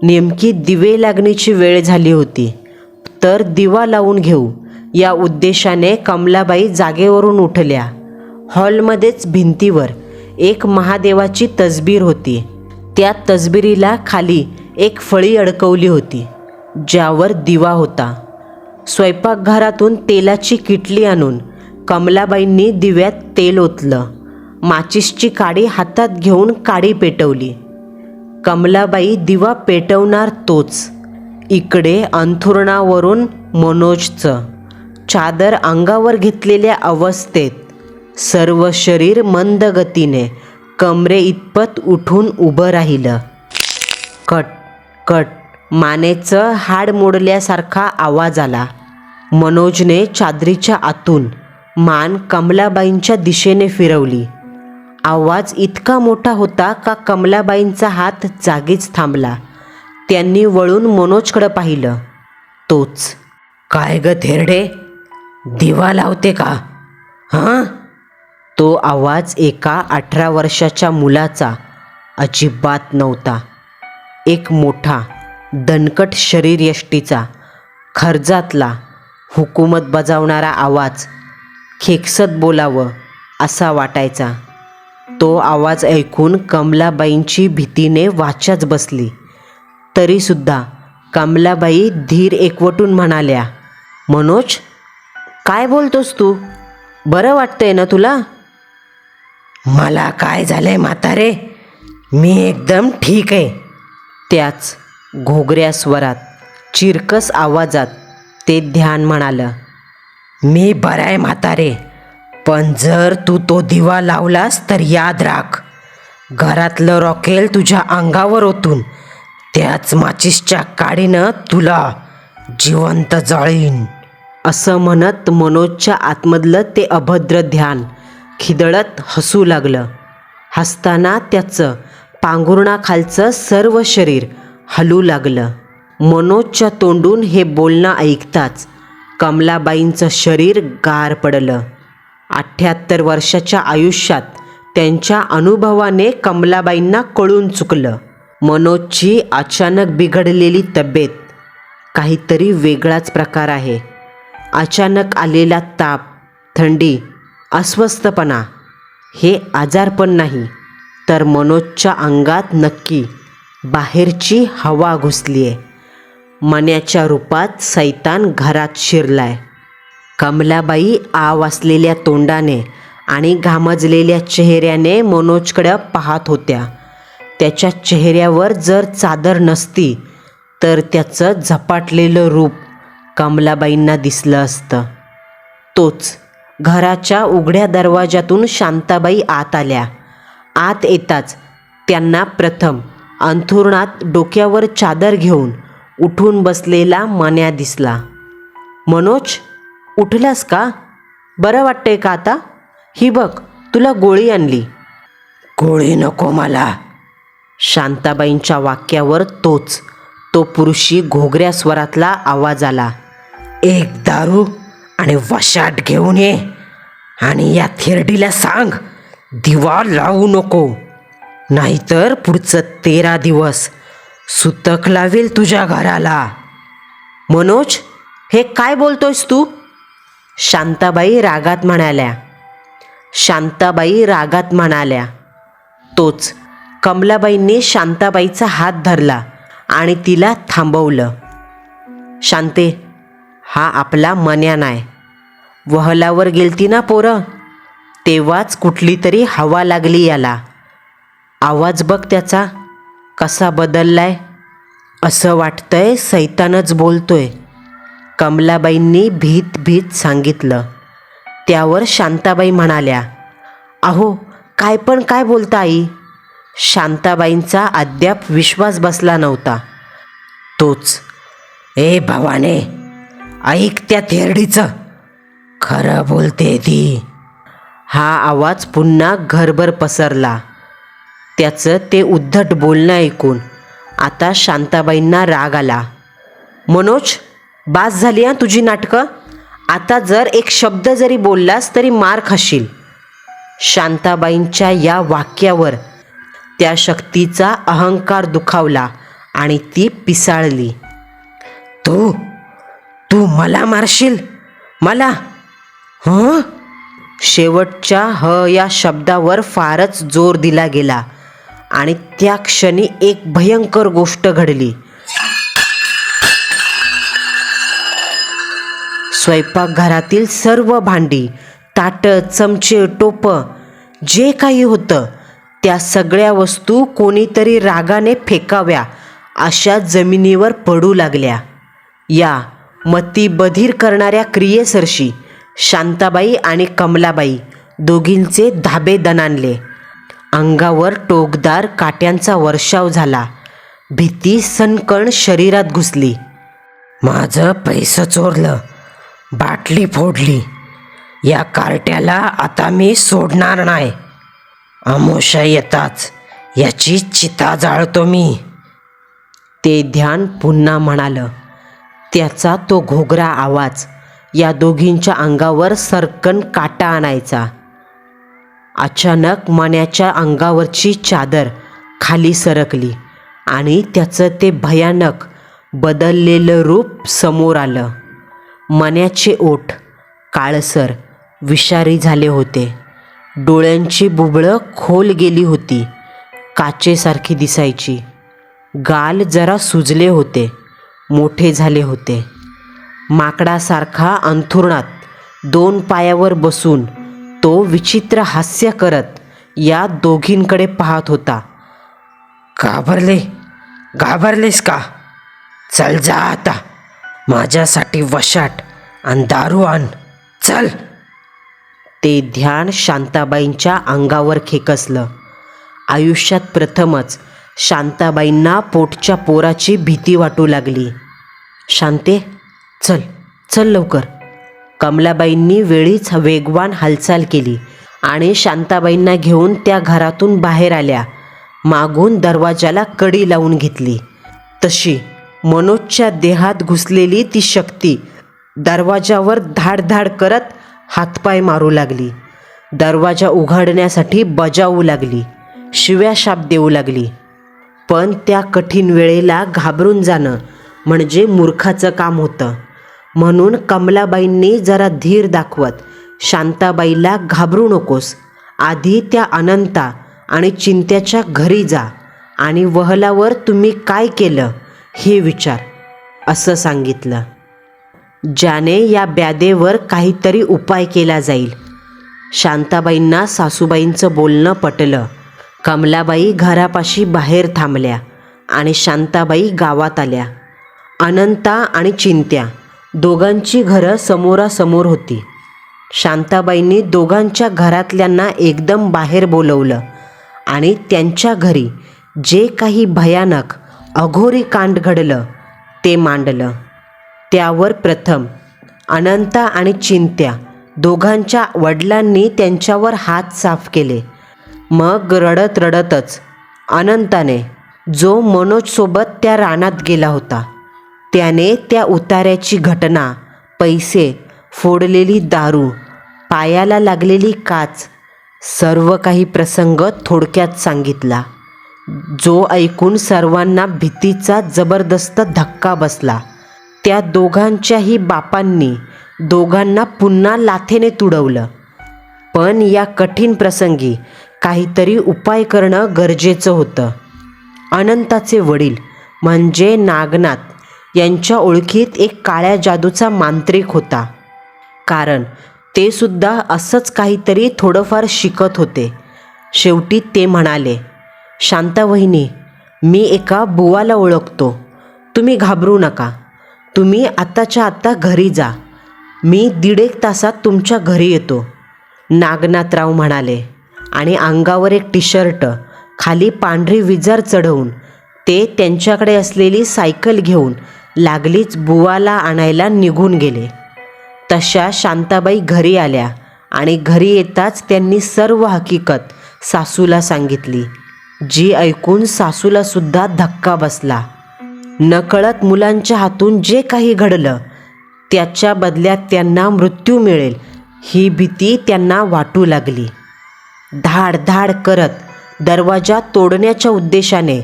Speaker 3: नेमकी दिवे लागण्याची वेळ झाली होती तर दिवा लावून घेऊ या उद्देशाने कमलाबाई जागेवरून उठल्या. हॉलमध्येच भिंतीवर एक महादेवाची तसबीर होती. त्या तसबिरीला खाली एक फळी अडकवली होती ज्यावर दिवा होता. स्वयंपाकघरातून तेलाची किटली आणून कमलाबाईंनी दिव्यात तेल ओतलं. माचीसची काडी हातात घेऊन काडी पेटवली. कमलाबाई दिवा पेटवणार तोच इकडे अंथरुणावरून मनोजचं चादर अंगावर घेतलेल्या अवस्थेत सर्व शरीर मंद गतीने कमरे इतपत उठून उभं राहिलं. कट कट मानेचं हाड मोडल्यासारखा आवाज आला. मनोजने चादरीच्या आतून मान कमलाबाईंच्या दिशेने फिरवली. आवाज इतका मोठा होता का कमलाबाईंचा हात जागीच थांबला. त्यांनी वळून मनोजकडे पाहिलं. तोच. काय ग थेरडे, दिवा लावते का? हां? तो आवाज एका 18 वर्षाच्या मुलाचा अजिबात नव्हता. एक मोठा दणकट शरीरयष्टीचा खर्जातला हुकूमत बजावणारा आवाज खेकसत बोलावं असा वाटायचा. तो आवाज ऐकून कमलाबाईंची भीतीने वाचाच बसली. तरीसुद्धा कमलाबाई धीर एकवटून म्हणाल्या, मनोज, काय बोलतोस तू? बरं वाटतंय ना तुला? मला काय झालंय म्हातारे, मी एकदम ठीक आहे. त्याच घोगऱ्या स्वरात चिरकस आवाजात ते ध्यान म्हणालं, मी बरा आहे म्हातारे, पण जर तू तो दिवा लावलास तर याद राख, घरातलं रॉकेल तुझ्या अंगावर ओतून त्याच माचीसच्या काडीनं तुला जिवंत जाळीन. असं म्हणत मनोजच्या आतमधलं ते अभद्र ध्यान खिदळत हसू लागलं. हसताना त्याचं पांघरुणाखालचं सर्व शरीर हलू लागलं. मनोजच्या तोंडून हे बोलणं ऐकताच कमलाबाईंचं शरीर गार पडलं. 78 वर्षाच्या आयुष्यात त्यांच्या अनुभवाने कमलाबाईंना कळून चुकलं. मनोजची अचानक बिघडलेली तब्येत काहीतरी वेगळाच प्रकार आहे. अचानक आलेला ताप, थंडी, अस्वस्थपणा हे आजारपण नाही, तर मनोजच्या अंगात नक्की बाहेरची हवा घुसली आहे. मन्याच्या रूपात सैतान घरात शिरलाय. कमलाबाई आव असलेल्या तोंडाने आणि घामजलेल्या चेहऱ्याने मनोजकडे पाहत होत्या. त्याच्या चेहऱ्यावर जर चादर नसती तर त्याचं झपाटलेलं रूप कमलाबाईंना दिसलं असतं. तोच. घराच्या उघड्या दरवाजातून शांताबाई आत आल्या. आत येताच त्यांना प्रथम अंथरुणात डोक्यावर चादर घेऊन उठून बसलेला मन्या दिसला. मनोज, उठलास का? बरं वाटतंय का आता? ही बघ, तुला गोळी आणली. गोळी नको मला. शांताबाईंच्या वाक्यावर तो पुरुषी घोगऱ्या स्वरातला आवाज आला. एक दारू आणि वशाट घेऊन ये आणि या थेरडीला सांग दिवा लावू नको, नाहीतर पुढचं 13 दिवस सुतक लावेल तुझ्या घराला. मनोज, हे काय बोलतोयस तू? शांताबाई रागात म्हणाल्या. तोच कमलाबाईंनी शांताबाईचा हात धरला आणि तिला थांबवलं. शांते, हा आपला मन्या नाही. वहलावर गेलती ना पोरं, तेव्हाच कुठली तरी हवा लागली याला. आवाज बघ त्याचा कसा बदललाय. असं वाटतंय सैतानच बोलतोय. कमलाबाईंनी भीत सांगितलं. त्यावर शांताबाई म्हणाल्या, अहो काय बोलता आई? शांताबाईंचा अद्याप विश्वास बसला नव्हता. तोच, ए भवाने, ऐक त्या थेरडीचं, खरं बोलते ती. हा आवाज पुन्हा घरभर पसरला. त्याचं ते उद्धट बोलणं ऐकून आता शांताबाईंना राग आला. मनोज, बास झाली तुझी नाटकं. आता जर एक शब्द जरी बोललास तरी मार खाशील. शांताबाईंच्या या वाक्यावर त्या शक्तीचा अहंकार दुखावला आणि ती पिसाळली. तू मला मारशील? मला? हं? शेवटच्या या शब्दावर फारच जोर दिला गेला आणि त्या क्षणी एक भयंकर गोष्ट घडली. स्वयंपाकघरातील सर्व भांडी, ताटं, चमचे, टोपं जे काही होतं त्या सगळ्या वस्तू कोणीतरी रागाने फेकाव्या अशा जमिनीवर पडू लागल्या. या मतिबधीर करणाऱ्या क्रियेसरशी शांताबाई आणि कमलाबाई दोघींचे धाबे दणाणले. अंगावर टोकदार काट्यांचा वर्षाव झाला. भीती सणकण शरीरात घुसली. माझं पैसं चोरलं, बाटली फोडली, या कार्ट्याला आता मी सोडणार नाही. अमोशा येताच याची चिता जाळतो मी. ते ध्यान पुन्हा म्हणालं. त्याचा तो घोगरा आवाज या दोघींच्या अंगावर सरकन काटा आणायचा. अचानक मन्याच्या अंगावरची चादर खाली सरकली आणि त्याचं ते भयानक बदललेलं रूप समोर आलं. मन्याचे ओठ काळसर विषारी झाले होते. डोळ्यांची बुबळं खोल गेली होती, काचेसारखी दिसायची. गाल जरा सुजले होते, मोठे झाले होते. माकडासारखा अंथरुणात 2 पायावर बसून तो विचित्र हास्य करत या दोघींकडे पाहत होता. घाबरलेस का? चल जा आता, माझ्यासाठी वशाट आणि दारू आण, चल. ते ध्यान शांताबाईंच्या अंगावर खेकसलं. आयुष्यात प्रथमच शांताबाईंना पोटच्या पोराची भीती वाटू लागली. शांते, चल लवकर. कमलाबाईंनी वेळीच वेगवान हालचाल केली आणि शांताबाईंना घेऊन त्या घरातून बाहेर आल्या. मागून दरवाजाला कडी लावून घेतली. तशी मनोजच्या देहात घुसलेली ती शक्ती दरवाजावर धाड करत हातपाय मारू लागली. दरवाजा उघडण्यासाठी बजावू लागली, शिव्या शाप देऊ लागली. पण त्या कठीण वेळेला घाबरून जाणं म्हणजे मूर्खाचं काम होतं. म्हणून कमलाबाईंनी जरा धीर दाखवत शांताबाईला घाबरू नकोस, आधी त्या अनंता आणि चिंत्याच्या घरी जा आणि वहलावर तुम्ही काय केलं हे विचार, असं सांगितलं. ज्याने या ब्यादेवर काहीतरी उपाय केला जाईल. शांताबाईंना सासूबाईंचं बोलणं पटलं. कमलाबाई घरापाशी बाहेर थांबल्या आणि शांताबाई गावात आल्या. अनंता आणि चिंत्या दोघांची घरं समोरासमोर होती. शांताबाईंनी दोघांच्या घरातल्यांना एकदम बाहेर बोलवलं आणि त्यांच्या घरी जे काही भयानक अघोरी कांड घडलं ते मांडलं. त्यावर प्रथम अनंता आणि चिंत्या दोघांच्या वडिलांनी त्यांच्यावर हात साफ केले. मग रडत रडतच अनंताने, जो मनोजसोबत त्या रानात गेला होता, त्याने त्या उतार्याची घटना, पैसे, फोडलेली दारू, पायाला लागलेली काच, सर्व काही प्रसंग थोडक्यात सांगितला, जो ऐकून सर्वांना भीतीचा जबरदस्त धक्का बसला. त्या दोघांच्याही बापांनी दोघांना पुन्हा लाथेने तुडवलं. पण या कठीण प्रसंगी काहीतरी उपाय करणं गरजेचं होतं. अनंताचे वडील म्हणजे नागनाथ यांच्या ओळखीत एक काळ्या जादूचा मांत्रिक होता. कारण ते सुद्धा असंच काहीतरी थोडंफार शिकत होते. शेवटी ते म्हणाले, शांता वहिनी, मी एका बुवाला ओळखतो. तुम्ही घाबरू नका. तुम्ही आत्ताच्या आत्ता घरी जा. मी 1.5 तासात तुमच्या घरी येतो. नागनाथराव म्हणाले आणि अंगावर एक टी-शर्ट, खाली पांढरी विजार चढवून ते त्यांच्याकडे असलेली सायकल घेऊन लागलीच बुवाला आणायला निघून गेले. तशा शांताबाई घरी आल्या आणि घरी येताच त्यांनी सर्व हकीकत सासूला सांगितली, जी ऐकून सासूला सुद्धा धक्का बसला. नकळत मुलांच्या हातून जे काही घडलं त्याच्या बदल्यात त्यांना मृत्यू मिळेल ही भीती त्यांना वाटू लागली. धाड धाड करत दरवाजा तोडण्याच्या उद्देशाने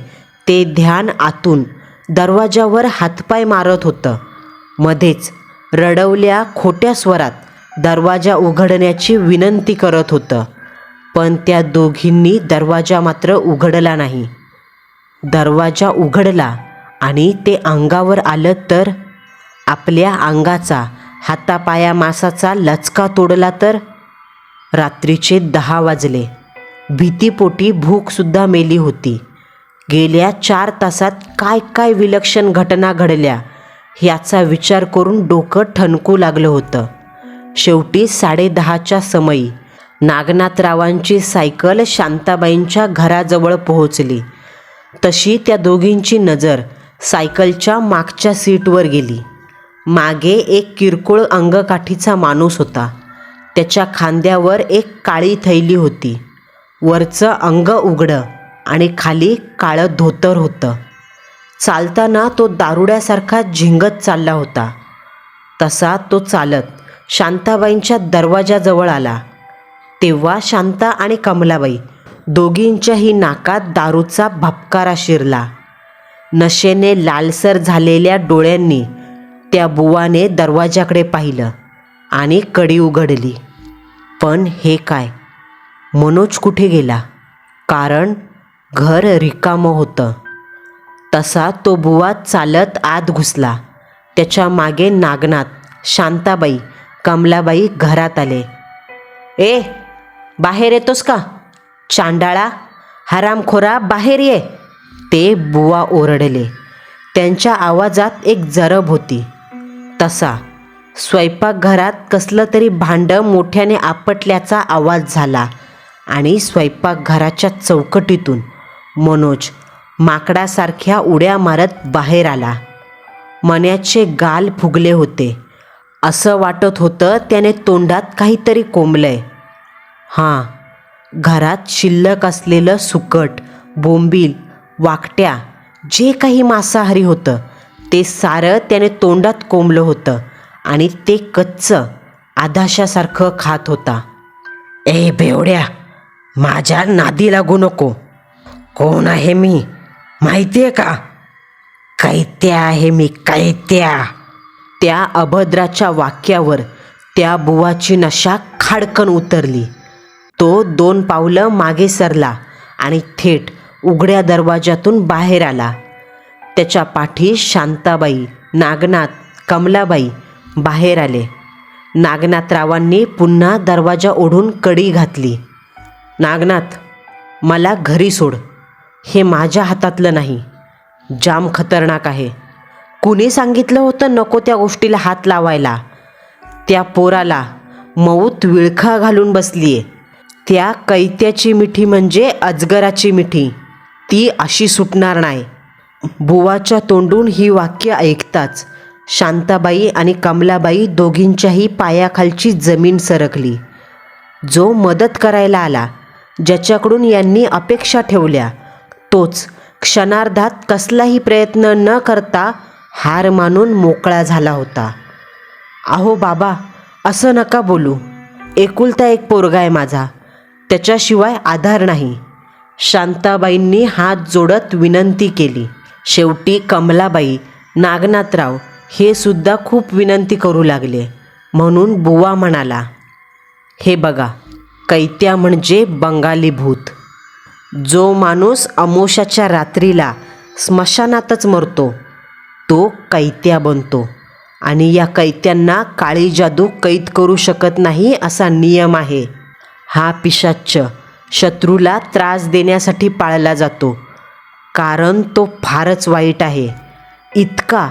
Speaker 3: ते ध्यान आतून दरवाजावर हातपाय मारत होतं. मध्येच रडवल्या खोट्या स्वरात दरवाजा उघडण्याची विनंती करत होतं. पण त्या दोघींनी दरवाजा मात्र उघडला नाही. दरवाजा उघडला आणि ते अंगावर आलं तर आपल्या अंगाचा हातापाया मासाचा लचका तोडला तर. रात्रीचे 10 वाजले. भीतीपोटी भूकसुद्धा मेली होती. गेल्या 4 तासात काय काय विलक्षण घटना घडल्या याचा विचार करून डोकं ठणकू लागलं होतं. शेवटी 10:30च्या समयी नागनाथरावांची सायकल शांताबाईंच्या घराजवळ पोहोचली. तशी त्या दोघींची नजर सायकलच्या मागच्या सीटवर गेली. मागे एक किरकोळ अंगकाठीचा माणूस होता. त्याच्या खांद्यावर एक काळी थैली होती. वरचं अंग उघडं आणि खाली काळं धोतर होतं. चालताना तो दारुड्यासारखा झिंगत चालला होता. तसा तो चालत शांताबाईंच्या दरवाजाजवळ आला. तेव्हा शांता आणि कमलाबाई दोघींच्याही नाकात दारूचा भपकारा शिरला. नशेने लालसर झालेल्या डोळ्यांनी त्या बुवाने दरवाजाकडे पाहिलं आणि कडी उघडली. पण हे काय? मनोज कुठे गेला? कारण घर रिकामं होतं. तसा तो बुवा चालत आत घुसला. त्याच्या मागे नागनाथ, शांताबाई, कमलाबाई घरात आले. ए, बाहेर येतोस का? चांडाळा, हरामखोरा, बाहेर ये, ते बुवा ओरडले. त्यांच्या आवाजात एक जरब होती. तसा स्वयंपाकघरात कसलं तरी भांडं मोठ्याने आपटल्याचा आवाज झाला आणि स्वयंपाकघराच्या चौकटीतून मनोज माकडासारख्या उड्या मारत बाहेर आला. मण्याचे गाल फुगले होते. असं वाटत होतं त्याने तोंडात काहीतरी कोंबलंय. हां, घरात शिल्लक असलेलं सुकट, बोंबील, वाकट्या, जे काही मांसाहारी होतं ते सारं त्याने तोंडात कोंबलं होतं आणि ते कच्चं आधाशासारखं खात होता. ए बेवड्या, माझ्या नादी लागू नको. कोण आहे मी माहिती आहे का? कैत्या आहे मी, कैत्या. त्या अभद्राच्या वाक्यावर त्या बुवाची नशा खाडकन उतरली. तो 2 पावलं मागे सरला आणि थेट उघड्या दरवाजातून बाहेर आला. त्याच्या पाठी शांताबाई, नागनाथ, कमलाबाई बाहेर आले. नागनाथरावांनी पुन्हा दरवाजा ओढून कडी घातली. नागनाथ, मला घरी सोड. हे माझ्या हातातलं नाही. जाम खतरनाक आहे. कुणी सांगितलं होतं नको त्या गोष्टीला हात लावायला? त्या पोराला मऊत विळखा घालून बसलीये. त्या कैत्याची मिठी म्हणजे अजगराची मिठी. ती अशी सुटणार नाही. बुवाच्या तोंडून ही वाक्य ऐकताच शांताबाई आणि कमलाबाई दोघींच्याही पायाखालची जमीन सरकली. जो मदत करायला आला, ज्याच्याकडून यांनी अपेक्षा ठेवल्या, तोच क्षणार्धात कसलाही प्रयत्न न करता हार मानून मोकळा झाला होता. अहो बाबा, असं नका बोलू. एकुलता एक पोरगा आहे माझा, त्याच्याशिवाय आधार नाही. शांताबाईंनी हात जोडत विनंती केली. शेवटी कमलाबाई, नागनाथराव हे सुद्धा खूप विनंती करू लागले. म्हणून बुवा म्हणाला, हे बघा, कैत्या म्हणजे बंगाली भूत. जो माणूस अमावास्येच्या रात्रीला स्मशानातच मरतो तो कैत्या बनतो. आणि या कैत्यांना काळी जादू कैद करू शकत नाही असा नियम आहे. हा पिशाच्च शत्रूला त्रास देण्यासाठी पाळला जातो, कारण तो फारच वाईट आहे. इतका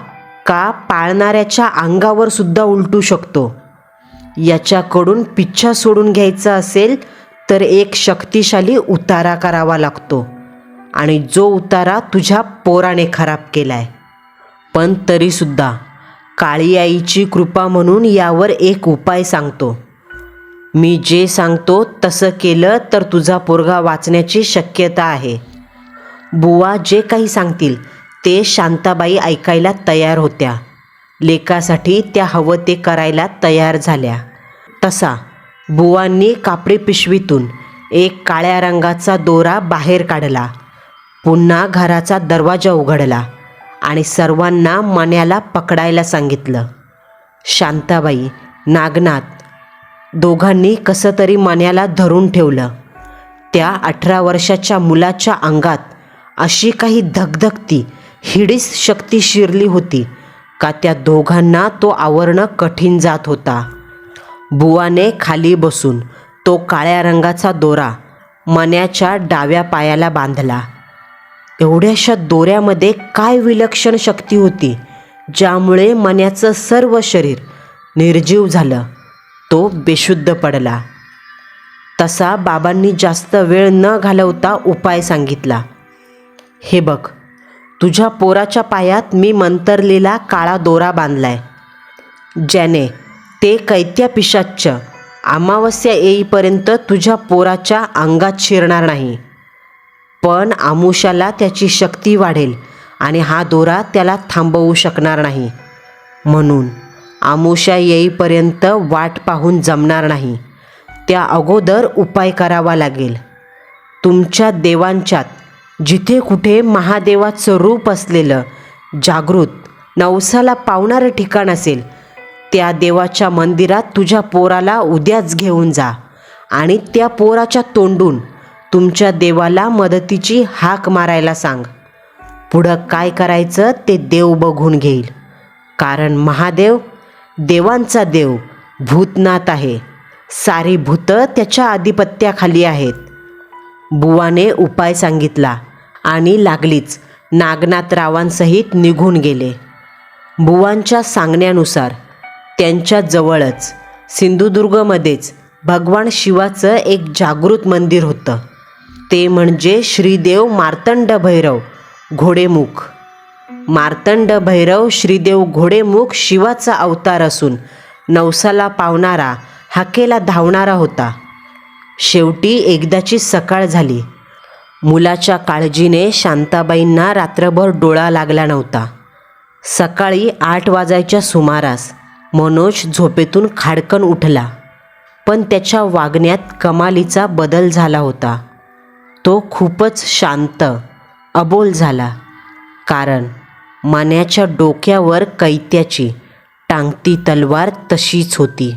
Speaker 3: का पाळणाऱ्याच्या अंगावर सुद्धा उलटू शकतो. याच्याकडून पिच्छा सोडून घ्यायचा असेल तर एक शक्तिशाली उतारा करावा लागतो, आणि जो उतारा तुझ्या पोराने खराब केलाय. पण तरीसुद्धा काळी आईची कृपा म्हणून यावर एक उपाय सांगतो. मी जे सांगतो तसं केलं तर तुझा पोरगा वाचण्याची शक्यता आहे. बुवा जे काही सांगतील ते शांताबाई ऐकायला तयार होत्या. लेकासाठी त्या हवं ते करायला तयार झाल्या. तसा बुवांनी कापडी पिशवीतून एक काळ्या रंगाचा दोरा बाहेर काढला. पुन्हा घराचा दरवाजा उघडला आणि सर्वांना मण्याला पकडायला सांगितलं. शांताबाई, नागनाथ दोघांनी कसं तरी मण्याला धरून ठेवलं. त्या 18 वर्षाच्या मुलाच्या अंगात अशी काही धगधगती हिडीस शक्ती शिरली होती का त्या दोघांना तो आवरणं कठीण जात होता. बुवाने खाली बसून तो काळ्या रंगाचा दोरा मण्याच्या डाव्या पायाला बांधला. एवढ्याशा दोऱ्यामध्ये काय विलक्षण शक्ती होती, ज्यामुळे मण्याचं सर्व शरीर निर्जीव झालं. तो बेशुद्ध पडला. तसा बाबांनी जास्त वेळ न घालवता उपाय सांगितला. हे बघ, तुझ्या पोराच्या पायात मी मंतरलेला काळा दोरा बांधलाय, ज्याने ते कैत्या पिशाच्च अमावस्या येईपर्यंत तुझ्या पोराच्या अंगात शिरणार नाही. पण आमुष्याला त्याची शक्ती वाढेल आणि हा दोरा त्याला थांबवू शकणार नाही. म्हणून आमुष्या येईपर्यंत वाट पाहून जमणार नाही. त्या अगोदर उपाय करावा लागेल. तुमच्या देवांच्यात जिथे कुठे महादेवाचं रूप असलेलं जागृत नवसाला पावणारं ठिकाण असेल, त्या देवाच्या मंदिरात तुझ्या पोराला उद्याच घेऊन जा आणि त्या पोराच्या तोंडून तुमच्या देवाला मदतीची हाक मारायला सांग. पुढं काय करायचं ते देव बघून घेईल, कारण महादेव देवांचा देव भूतनाथ आहे. सारी भूतं त्याच्या आधिपत्याखाली आहेत. बुवाने उपाय सांगितला आणि लागलीच नागनाथरावांसहित निघून गेले. बुवांच्या सांगण्यानुसार त्यांच्या जवळच सिंधुदुर्गमध्येच भगवान शिवाचं एक जागृत मंदिर होतं. ते म्हणजे श्रीदेव मार्तंड भैरव घोडेमुख. मार्तंड भैरव श्रीदेव घोडेमुख शिवाचा अवतार असून नवसाला पावणारा, हाकेला धावणारा होता. शेवटी एकदाची सकाळ झाली. मुलाच्या काळजीने शांताबाईंना रात्रभर डोळा लागला नव्हता. सकाळी 8 वाजायच्या सुमारास मनोज झोपेतून खाडकन उठला. पण त्याच्या वागण्यात कमालीचा बदल झाला होता. तो खूपच शांत, अबोल झाला, कारण मण्याच्या डोक्यावर कैत्याची टांगती तलवार तशीच होती.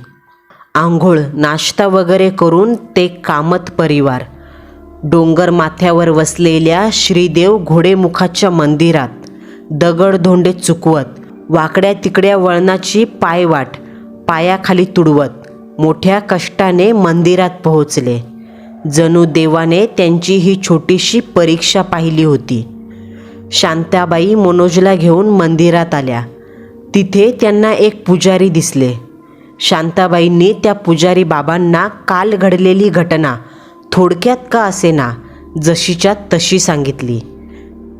Speaker 3: आंघोळ नाश्ता वगैरे करून ते कामत परिवार डोंगर माथ्यावर वसलेल्या श्रीदेव घोडेमुखाच्या मंदिरात दगडधोंडे चुकवत, वाकड्या तिकड्या वळणाची पायवाट पायाखाली तुडवत मोठ्या कष्टाने मंदिरात पोहोचले. जणू देवाने त्यांची ही छोटीशी परीक्षा पाहिली होती. शांताबाई मनोजला घेऊन मंदिरात आल्या. तिथे त्यांना एक पुजारी दिसले. शांताबाईंनी त्या पुजारी बाबांना काल घडलेली घटना थोडक्यात का असेना जशीच्या तशी सांगितली.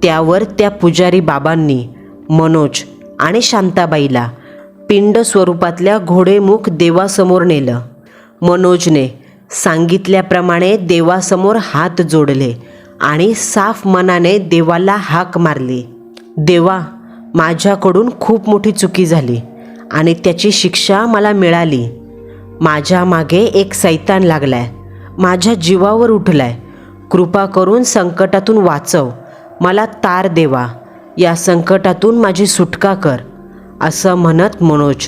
Speaker 3: त्यावर त्या पुजारी बाबांनी मनोज आणि शांताबाईला पिंड स्वरूपातल्या घोडेमुख देवासमोर नेलं. मनोजने सांगितल्याप्रमाणे देवासमोर हात जोडले आणि साफ मनाने देवाला हाक मारली. देवा, माझ्याकडून खूप मोठी चुकी झाली आणि त्याची शिक्षा मला मिळाली. माझ्या मागे एक सैतान लागलाय, माझ्या जीवावर उठलाय. कृपा करून संकटातून वाचव, मला तार देवा, या संकटातून माझी सुटका कर, असं म्हणत मनोज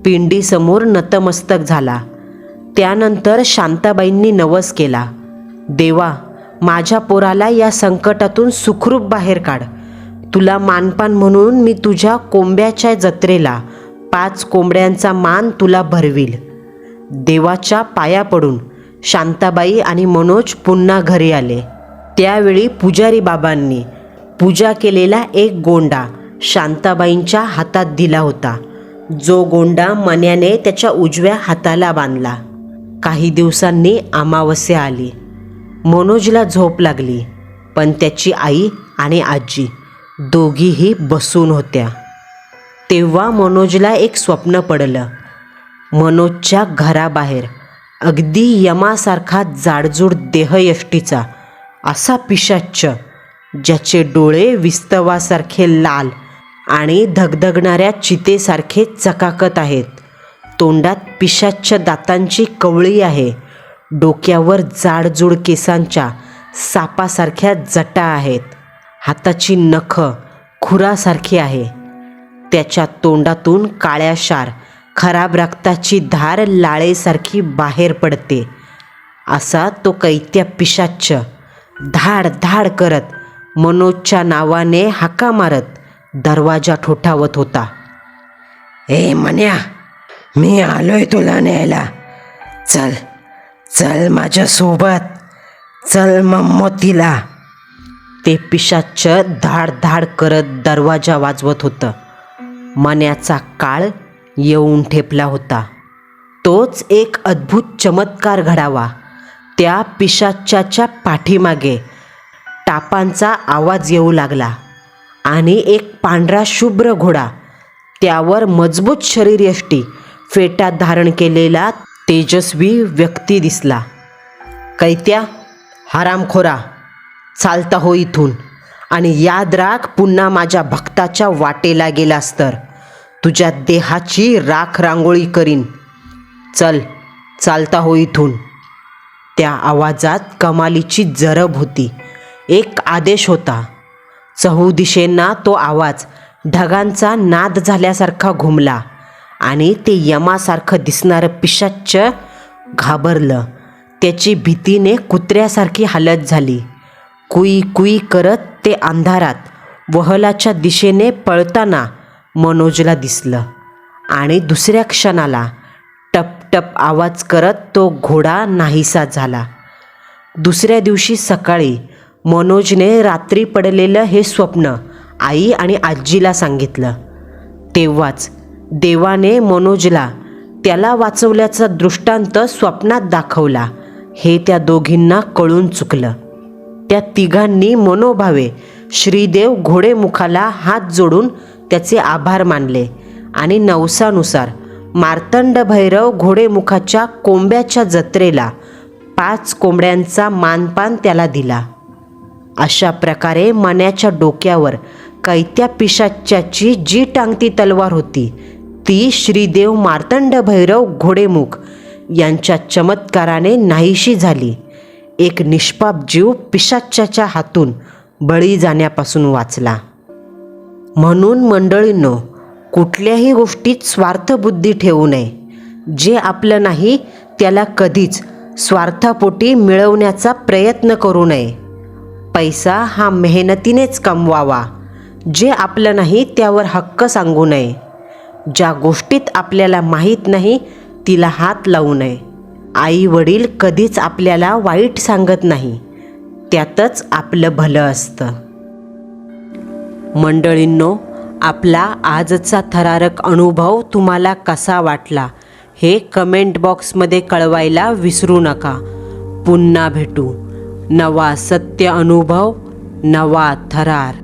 Speaker 3: पिंडीसमोर नतमस्तक झाला. त्यानंतर शांताबाईंनी नवस केला. देवा, माझ्या पोराला या संकटातून सुखरूप बाहेर काढ. तुला मानपान म्हणून मी तुझ्या कोंब्याच्या जत्रेला 5 कोंबड्यांचा मान तुला भरवील. देवाच्या पाया पडून शांताबाई आणि मनोज पुन्हा घरी आले. त्यावेळी पुजारी बाबांनी पूजा केलेला एक गोंडा शांताबाईंच्या हातात दिला होता, जो गोंडा मन्याने त्याच्या उजव्या हाताला बांधला. काही दिवसांनी अमावस्या आली. मनोजला झोप लागली, पण त्याची आई आणि आजी दोघीही बसून होत्या. तेव्हा मनोजला एक स्वप्न पडलं. मनोजच्या घराबाहेर अगदी यमासारखा जाडजूड देहयष्टीचा असा पिशाच्च, ज्याचे डोळे विस्तवासारखे लाल आणि धगधगणाऱ्या चितेसारखे चकाकत आहेत, तोंडात पिशाच्च दातांची कवळी आहे, डोक्यावर जाडजूड केसांच्या सापासारख्या जटा आहेत, हाताची नखं खुरासारखी आहे, त्याच्या तोंडातून काळ्याशार खराब रक्ताची धार लाळेसारखी बाहेर पडते. असा तो कैत्या पिशाच्च धाड धाड करत मनोजच्या नावाने हाका मारत दरवाजा ठोठावत होता.
Speaker 2: ए मन्या, मी आलोय तुला न्यायला. चल चल माझ्यासोबत, चल मम्मतीला.
Speaker 3: ते पिशाच्च धाड धाड करत दरवाजा वाजवत होतं. मन्याचा काळ येऊन ठेपला होता. तोच एक अद्भुत चमत्कार घडावा. त्या पिशाच्चाच्या पाठीमागे टापांचा आवाज येऊ लागला आणि एक पांढरा शुभ्र घोडा, त्यावर मजबूत शरीरयष्टी, फेटा धारण केलेला तेजस्वी व्यक्ती दिसला. कैत्या, हरामखोरा, चालता हो इथून, आणि याद राख, पुन्हा माझ्या भक्ताच्या वाटेला गेलास तर तुझ्या देहाची राख रांगोळी करीन. चल, चालता हो इथून. त्या आवाजात कमालीची जरब होती. एक आदेश होता. चहूदिशेंना तो आवाज ढगांचा नाद झाल्यासारखा घुमला आणि ते यमासारखं दिसणारं पिशाच्च घाबरलं. त्याची भीतीने कुत्र्यासारखी हालत झाली. कुई कुई करत ते अंधारात वहलाच्या दिशेने पळताना मनोजला दिसलं आणि दुसऱ्या क्षणाला टप टप आवाज करत तो घोडा नाहीसा झाला. दुसऱ्या दिवशी सकाळी मनोजने रात्री पडलेलं हे स्वप्न आई आणि आजीला सांगितलं. तेव्हाच देवाने मनोजला त्याला वाचवल्याचा दृष्टांत स्वप्नात दाखवला हे त्या दोघींना कळून चुकलं. त्या तिघांनी मनोभावे श्रीदेव घोडेमुखाला हात जोडून त्याचे आभार मानले आणि नवसानुसार मार्तंड भैरव घोडेमुखाच्या कोंब्याच्या जत्रेला 5 कोंबड्यांचा मानपान त्याला दिला. अशा प्रकारे मन्याच्या डोक्यावर कैत्या पिशाच्याची जी टांगती तलवार होती, ती श्रीदेव मार्तंड भैरव घोडेमुख यांच्या चमत्काराने नाहीशी झाली. एक निष्पाप जीव पिशाच्याच्या हातून बळी जाण्यापासून वाचला. म्हणून मंडळींनो, कुठल्याही गोष्टीत स्वार्थबुद्धी ठेवू नये. जे आपलं नाही त्याला कधीच स्वार्थापोटी मिळवण्याचा प्रयत्न करू नये. पैसा हा मेहनतीनेच कमवावा. जे आपलं नाही त्यावर हक्क सांगू नये. ज्या गोष्टीत आपल्याला माहीत नाही तिला हात लावू नये. आई वडील कधीच आपल्याला वाईट सांगत नाही, त्यातच आपलं भलं असतं. मंडळींनो, आपला आजचा थरारक अनुभव तुम्हाला कसा वाटला हे कमेंट बॉक्समध्ये कळवायला विसरू नका. पुन्हा भेटू. नवा सत्य अनुभव, नवा थरार.